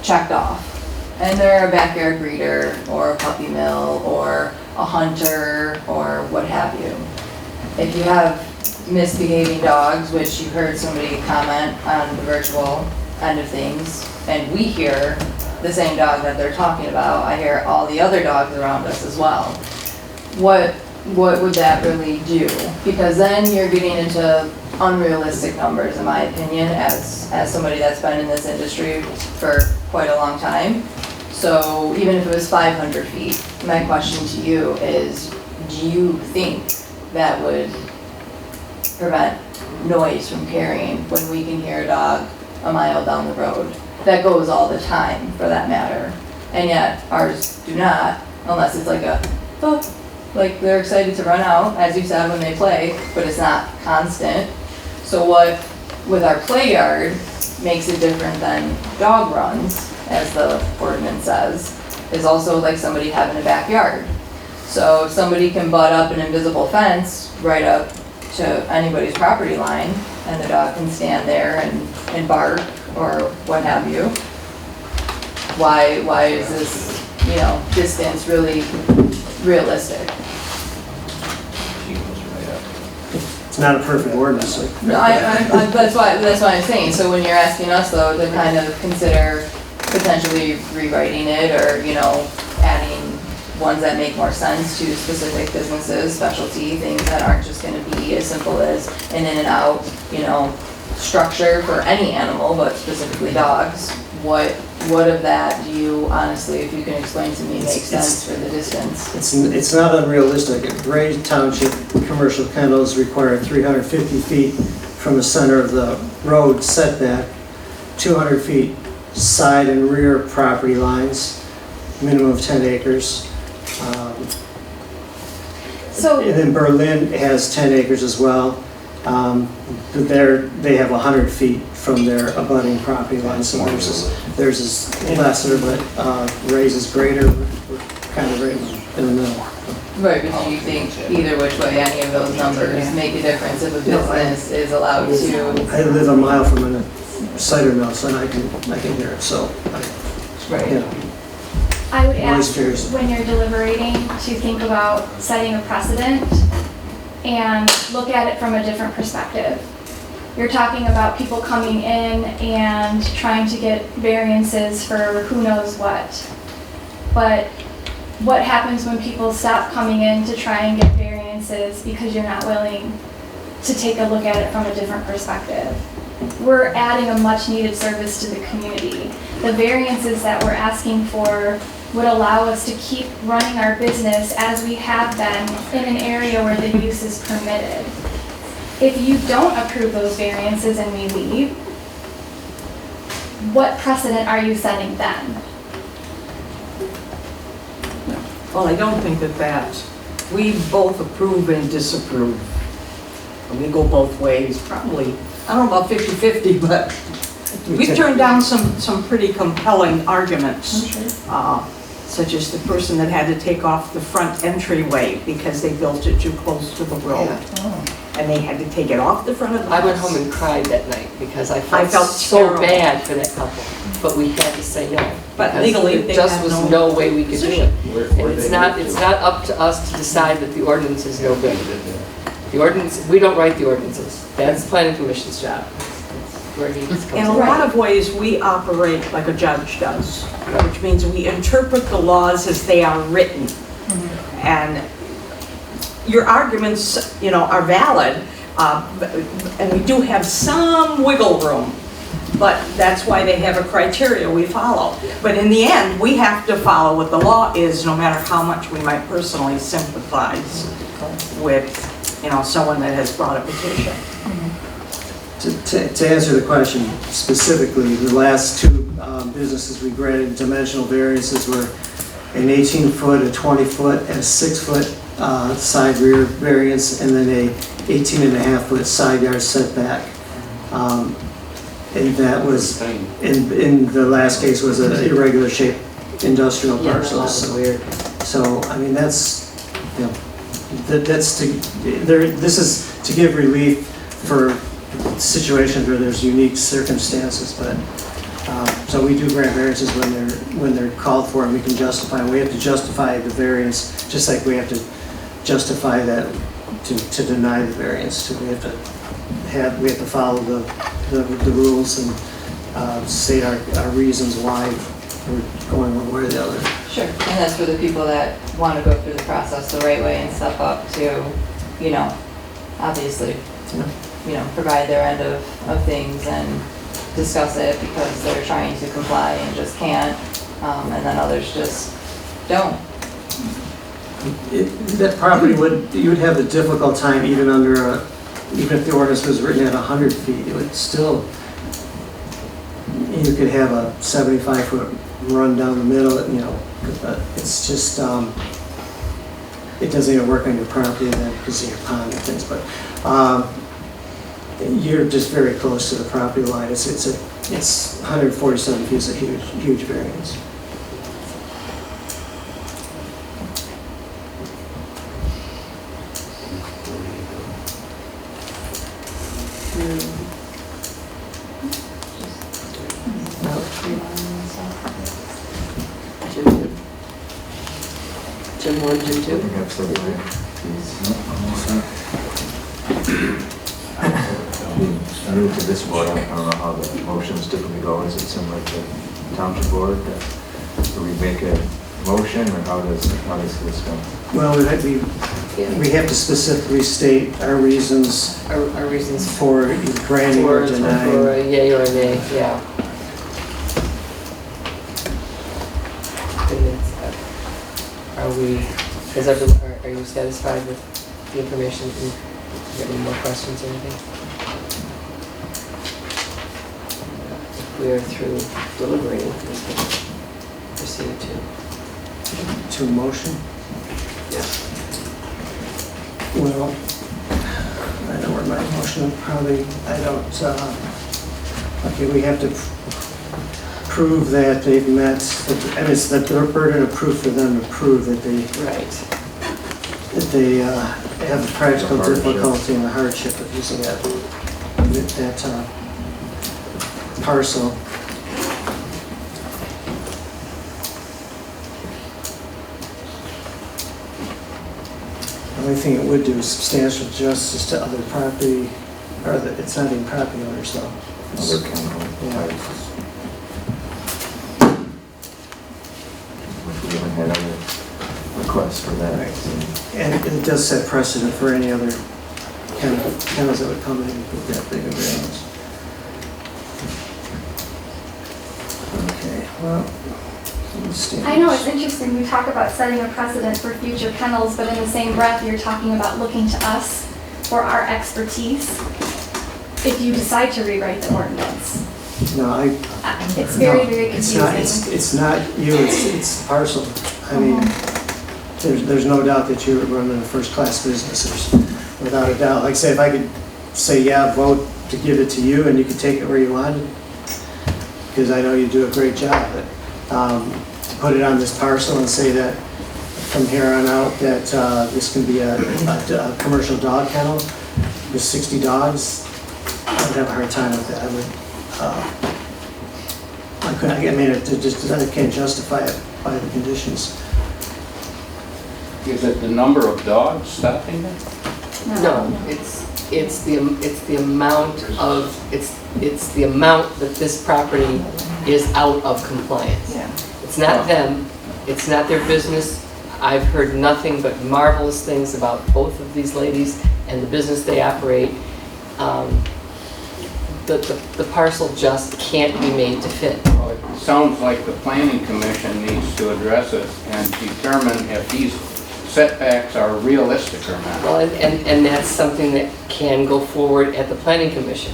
checked off, and they're a backyard breeder, or a puppy mill, or a hunter, or what have you. If you have misbehaving dogs, which you heard somebody comment on the virtual end of things, and we hear the same dog that they're talking about, I hear all the other dogs around us as well. What would that really do? Because then you're getting into unrealistic numbers, in my opinion, as somebody that's been in this industry for quite a long time. So even if it was 500 feet, my question to you is, do you think that would prevent noise from carrying when we can hear a dog a mile down the road? That goes all the time, for that matter. And yet ours do not, unless it's like like they're excited to run out, as you said, when they play, but it's not constant. So what, with our play yard, makes it different than dog runs, as the ordinance says, is also like somebody having a backyard. So if somebody can butt up an invisible fence right up to anybody's property line, and the dog can stand there and bark, or what have you, why is this, distance really realistic? It's not a perfect ordinance. No, that's why I'm saying. So when you're asking us though to kind of consider potentially rewriting it, or adding ones that make more sense to specific businesses, specialty things that aren't just going to be as simple as an in and out, structure for any animal, but specifically dogs. What of that do you honestly, if you can explain to me, makes sense for the distance? It's not unrealistic. Gray Township commercial kennels require 350 feet from the center of the road setback, 200 feet side and rear property lines, minimum of 10 acres. So, And then Berlin has 10 acres as well. But they have 100 feet from their abutting property line, so theirs is lesser, but Ray's is greater. We're kind of right in the middle. Right, but do you think either which way, any of those numbers make a difference if a business is allowed to? I live a mile from a cider mill, so I can hear it, so. Right. Yeah. I would Always ask curious. when you're deliberating to think about setting a precedent and look at it from a different perspective. You're talking about people coming in and trying to get variances for who knows what. But what happens when people stop coming in to try and get variances because you're not willing to take a look at it from a different perspective? We're adding a much needed service to the community. The variances that we're asking for would allow us to keep running our business as we have been in an area where the use is permitted. If you don't approve those variances and we leave, what precedent are you setting then? Well, I don't think that we both approve and disapprove. And we go both ways, probably, I don't know about 50-50, but we've turned down some pretty compelling arguments, such as the person that had to take off the front entryway because they built it too close to the road. And they had to take it off the front of the house. I went home and cried that night because I felt so terrible. bad for that couple, but we had to say no. But because legally, there they just have was no no way we could do it. position. And it's not up to us to decide that the ordinance is no good. The ordinance, we don't write the ordinances. That's the planning commission's job. Where he comes In a lot of ways, we operate like a judge does, which means we interpret the laws as they are written. And your arguments, are valid, and we do have some wiggle room, but that's why they have a criteria we follow. But in the end, we have to follow what the law is, no matter how much we might personally sympathize with, someone that has brought a petition. To answer the question specifically, the last two businesses we granted dimensional variances were an 18-foot, a 20-foot, and a 6-foot side rear variance, and then a 18.5-foot side yard setback. And that was, in the last case, was an irregular shaped industrial parcel. That's weird. So, I mean, this is to give relief for situations where there's unique circumstances, but, so we do grant variances when they're called for and we can justify, and we have to justify the variance, just like we have to justify that to deny the variance. So we have to follow the rules and state our reasons why we're going one way or the other. Sure, and that's for the people that want to go through the process the right way and step up to, obviously, provide their end of things and discuss it because they're trying to comply and just can't, and then others just don't. That property you would have a difficult time even if the ordinance was written at 100 feet, it would still, you could have a 75-foot run down the middle, but it's just, it doesn't even work on your property then because of your pond and things, but you're just very close to the property line. It's 147 feet is a huge variance. Jim 1, Jim 2? I think that's everything. New to this board, I don't know how the motions typically go. Is it similar to Township board? Do we make a motion, or how does this go? Well, we have to specifically state our reasons. Our reasons for either granting or denying. For a yay or a nay, yeah. Are you satisfied with the information? Do you have any more questions or anything? If we are through deliberating, we can proceed to To motion? Well, I know where my motion probably, I don't, okay, we have to prove that they've met, and it's the burden of proof for them to prove that they, Right. that they have the practical difficulty and the hardship of using that parcel. The only thing it would do is substantial justice to other property, or it's not even property owners though. Other chemical Yeah. types. We haven't had other requests for that. And it does set precedent for any other kennels that would come in with that big of variance. Okay, well, I know, it's interesting, we talk about setting a precedent for future kennels, but in the same breath, you're talking about looking to us for our expertise if you decide to rewrite the ordinance. No, It's very, no, very it's not- confusing. It's not you, it's the parcel. I mean, there's no doubt that you're running a first-class business, without a doubt. Like I say, if I could say, yeah, vote to give it to you and you could take it where you wanted, because I know you do a great job, but to put it on this parcel and say that from here on out that this can be a commercial dog kennel with 60 dogs, I would have a hard time with that. I can't justify it by the conditions. Is it the number of dogs stopping it? No, it's the amount that this property is out of compliance. It's not them, it's not their business. I've heard nothing but marvelous things about both of these ladies and the business they operate. The parcel just can't be made to fit. Well, it sounds like the planning commission needs to address it and determine if these setbacks are realistic or not. Well, and that's something that can go forward at the planning commission,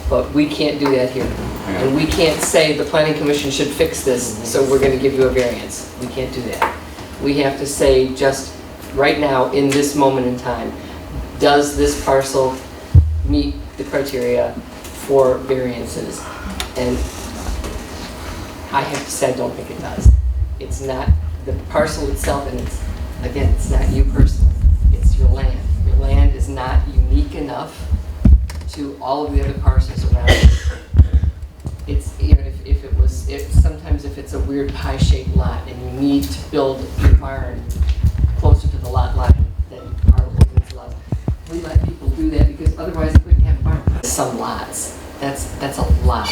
but we can't do that here. And we can't say the planning commission should fix this, so we're gonna give you a variance. We can't do that. We have to say just right now, in this moment in time, does this parcel meet the criteria for variances? And I have to say, I don't think it does. It's not the parcel itself, and it's not you personally, it's your land. Your land is not unique enough to all of the other parcels around it. It's, you know, sometimes if it's a weird pie-shaped lot and you need to build your barn closer to the lot line than our ordinance allows, we let people do that because otherwise they couldn't have a barn. Some lots, that's a lot.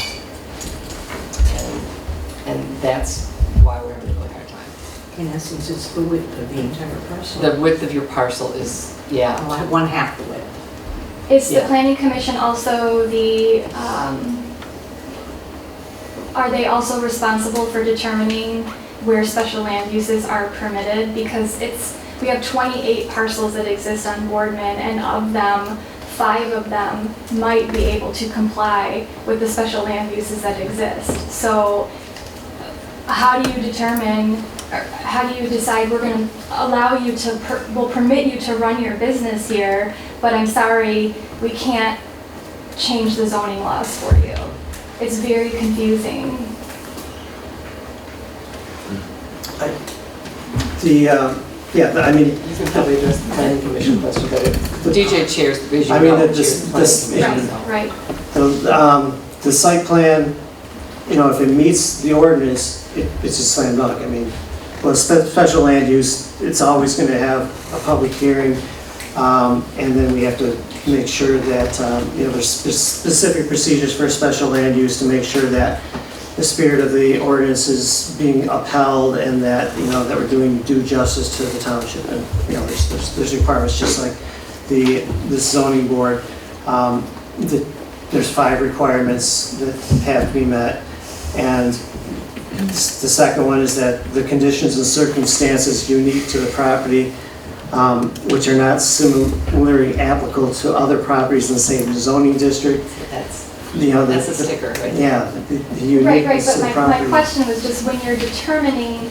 And that's why we're having a really hard time. In essence, it's the width of the entire parcel. The width of your parcel is, yeah. One half the width. Is the Yeah. planning commission also are they also responsible for determining where special land uses are permitted? Because we have 28 parcels that exist on Boardman, and of them, 5 of them might be able to comply with the special land uses that exist. So how do you determine, or how do you decide we're going to allow you to, we'll permit you to run your business here, but I'm sorry, we can't change the zoning laws for you? It's very confusing. I mean, You can probably address the planning commission question better. DJ chairs the vision. I mean, I'll this- chair the planning commission. Right. the site plan, you know, if it meets the ordinance, it's a slam dunk. I mean, well, special land use, it's always going to have a public hearing, and then we have to make sure that, you know, there's specific procedures for special land use to make sure that the spirit of the ordinance is being upheld and that, you know, that we're doing due justice to the township. And, you know, there's requirements, just like the zoning board. There's 5 requirements that have to be met. And the second one is that the conditions and circumstances unique to the property, which are not similarly applicable to other properties in the same zoning district. That's a sticker, right? Yeah, the Right, uniqueness but of the my property. question was just when you're determining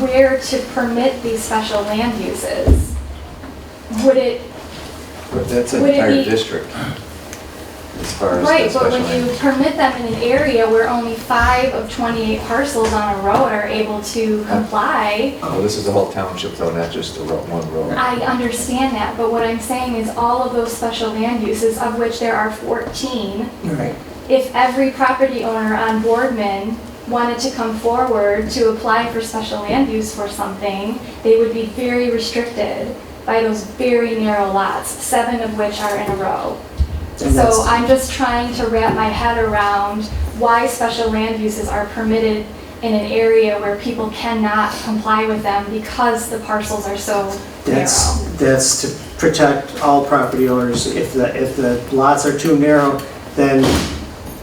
where to permit these special land uses, would it, But that's an Would it entire be- district, as far as right, the but special when you land. permit them in an area where only 5 of 28 parcels on a road are able to comply, Oh, this is the whole township though, not just the one road. I understand that, but what I'm saying is all of those special land uses, of which there are 14, Right. if every property owner on Boardman wanted to come forward to apply for special land use for something, they would be very restricted by those very narrow lots, 7 of which are in a row. And that's- So I'm just trying to wrap my head around why special land uses are permitted in an area where people cannot comply with them because the parcels are so narrow. That's to protect all property owners. If the lots are too narrow, then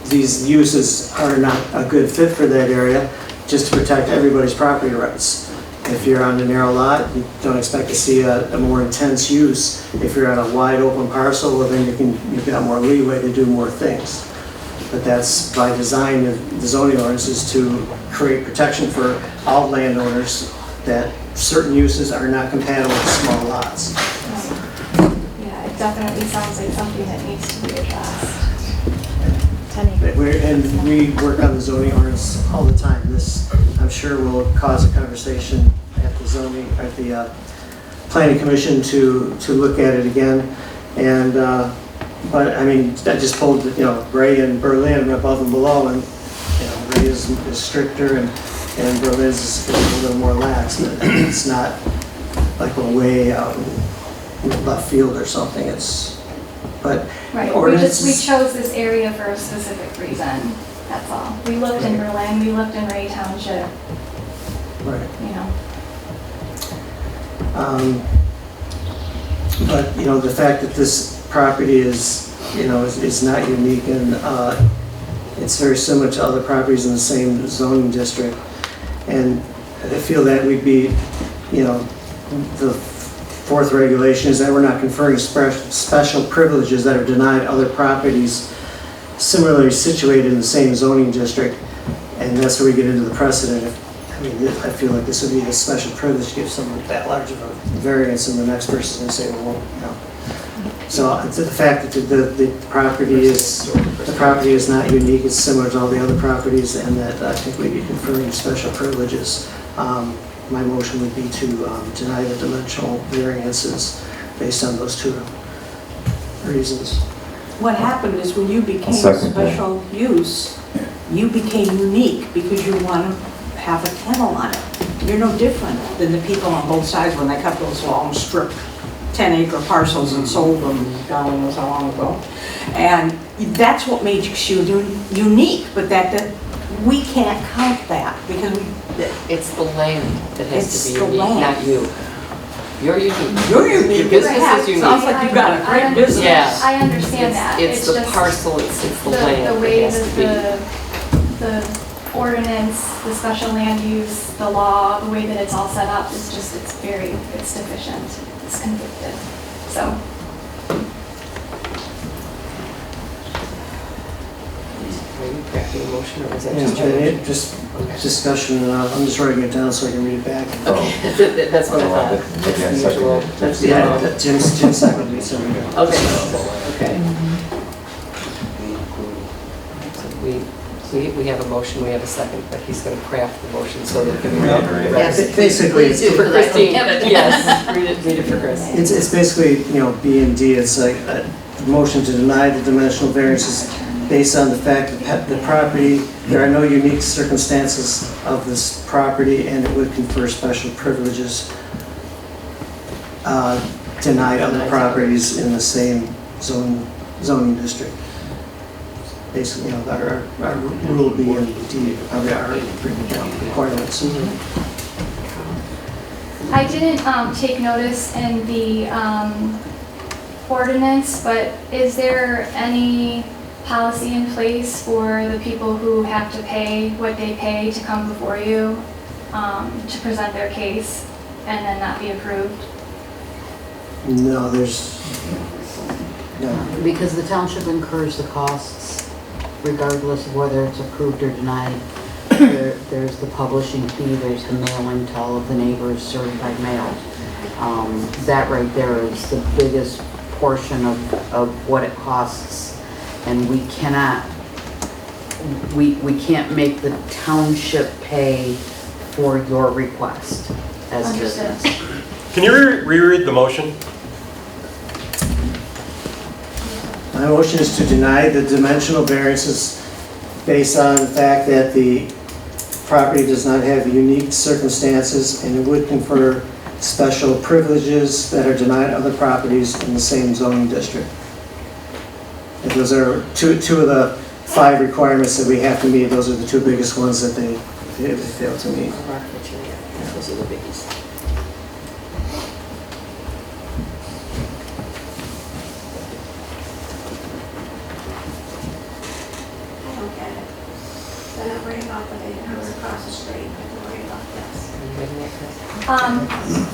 these uses are not a good fit for that area, just to protect everybody's property rights. If you're on a narrow lot, you don't expect to see a more intense use. If you're on a wide open parcel, well, then you've got more leeway to do more things. But that's by design of the zoning ordinance, is to create protection for all landowners that certain uses are not compatible with small lots. Yeah, it definitely sounds like something that needs to be addressed. And we work on the zoning ordinance all the time. This, I'm sure, will cause a conversation at the planning commission to look at it again. And, but I mean, I just pulled, Ray and Berlin above and below, and, Ray is stricter and Berlin's is a little more lax. But it's not like we're way out in left field or something. But Right, we chose this area for a specific reason, that's all. We looked in Berlin, we looked in Ray Township, Right. But, the fact that this property is not unique, and it's very similar to other properties in the same zoning district. And I feel that we'd be, the fourth regulation is that we're not conferring special privileges that are denied other properties similarly situated in the same zoning district. And that's where we get into the precedent. I feel like this would be a special privilege to give someone that large of a variance, and the next person's going to say, well, So the fact that the property is not unique, it's similar to all the other properties, and that I think we'd be conferring special privileges. My motion would be to deny the dimensional variances based on those 2 reasons. What happened is when you became Second, yeah. special use, you became unique because you want to have a kennel on it. You're no different than the people on both sides when they cut those long strip 10-acre parcels and sold them, God knows how long ago. And that's what makes you unique, but that we can't count that because It's the land that has It's to be the unique, land. not you. You're unique. You're unique. Your business is unique. Sounds like you've got a great business. Yeah. I understand that. It's the just parcel, it's the land The that way has to be. that the ordinance, the special land use, the law, the way that it's all set up is just, it's deficient, it's conflicted, so. Are you crafting a motion, or is that Yeah, just your and motion? it just discussion, I'm just writing it down so I can read it back. Okay, that's what I thought. That's the usual. That's Yeah, Jim's seconded it, so we go. Okay, okay. We have a motion, we have a second, but he's going to craft the motion so that it can be read. Yes, basically, it's For Christine, yes, read it for Chris. It's basically, B and D, it's like a motion to deny the dimensional variances based on the fact that the property, there are no unique circumstances of this property, and it would confer special privileges denied other properties in the same zoning district. Basically, our rule B and D are our requirements. I didn't take notice in the ordinance, but is there any policy in place for the people who have to pay what they pay to come before you to present their case and then not be approved? No, there's no. Because the township incurs the costs regardless of whether it's approved or denied, there's the publishing fee, there's the mailing to all of the neighbors, certified mail. That right there is the biggest portion of what it costs, and we cannot, we can't make the township pay for your request as business. Can you reread the motion? My motion is to deny the dimensional variances based on the fact that the property does not have unique circumstances and it would confer special privileges that are denied other properties in the same zoning district. And those are two of the 5 requirements that we have to meet. Those are the 2 biggest ones that they fail to meet. Those are the biggies. I don't get it. They're not worried about the big house across the street, they're worried about this.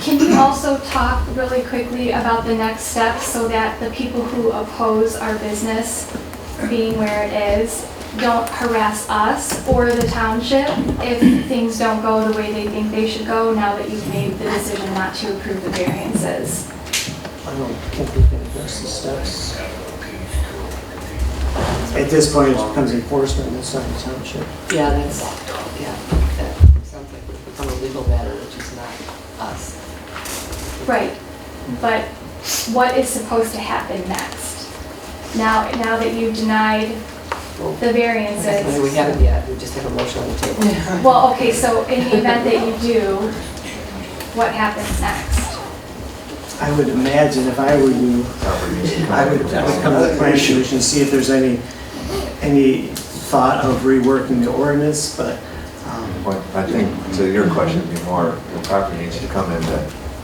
Can you also talk really quickly about the next steps so that the people who oppose our business being where it is don't harass us or the township if things don't go the way they think they should go now that you've made the decision not to approve the variances? I don't think we can address the steps. At this point, it becomes enforcement inside the township. Yeah, that sounds like it's become a legal matter, which is not us. Right, but what is supposed to happen next? Now that you've denied the variances. We haven't yet, we just have a motion on the table. Well, okay, so in the event that you do, what happens next? I would imagine if I were you, I would come to the planning commission and see if there's any thought of reworking the ordinance, but. Well, I think, to your question, it'd be more, the property needs to come into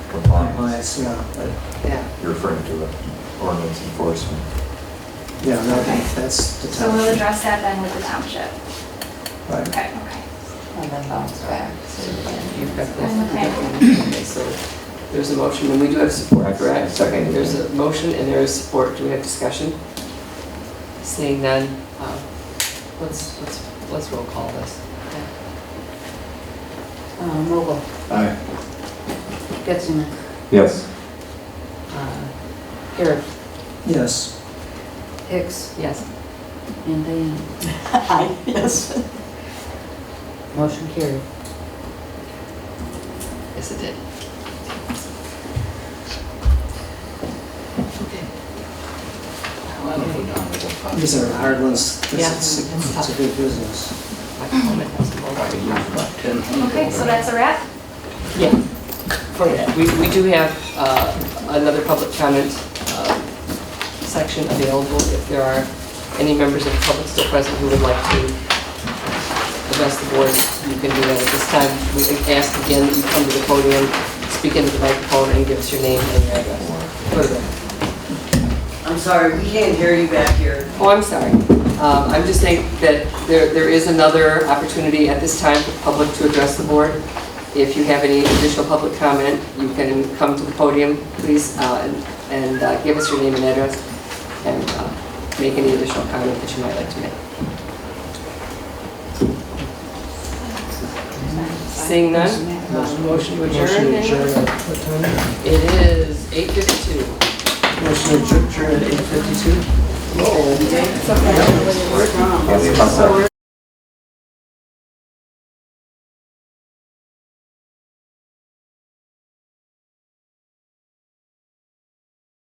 compliance. Yeah. You're referring to the ordinance enforcement. Yeah, no, that's the So we'll township. address that then with the township. Right. Okay. And then bounce back. You've got that. Okay. Okay, so there's a motion, and we do have support, correct? Second. There's a motion and there is support. Do we have discussion? Seeing none, let's roll call this. Mogul. Aye. Getziman. Yes. Garrett. Yes. Hicks. Yes. And Diane. Aye, yes. Motion carried. Yes, it did. These are hard ones. Yeah. It's a good business. Okay, so that's a wrap? Yeah, for that. We do have another public comment section available if there are any members of the public still present who would like to address the board. You can do that at this time. We ask again that you come to the podium, speak into the microphone, and give us your name and your address. Go to that. I'm sorry, we can't hear you back here. Oh, I'm sorry. I'm just saying that there is another opportunity at this time for the public to address the board. If you have any additional public comment, you can come to the podium, please, and give us your name and address, and make any additional comment that you might like to make. Seeing none, motion to adjourn. It is 8:52. Motion to adjourn at 8:52. Whoa.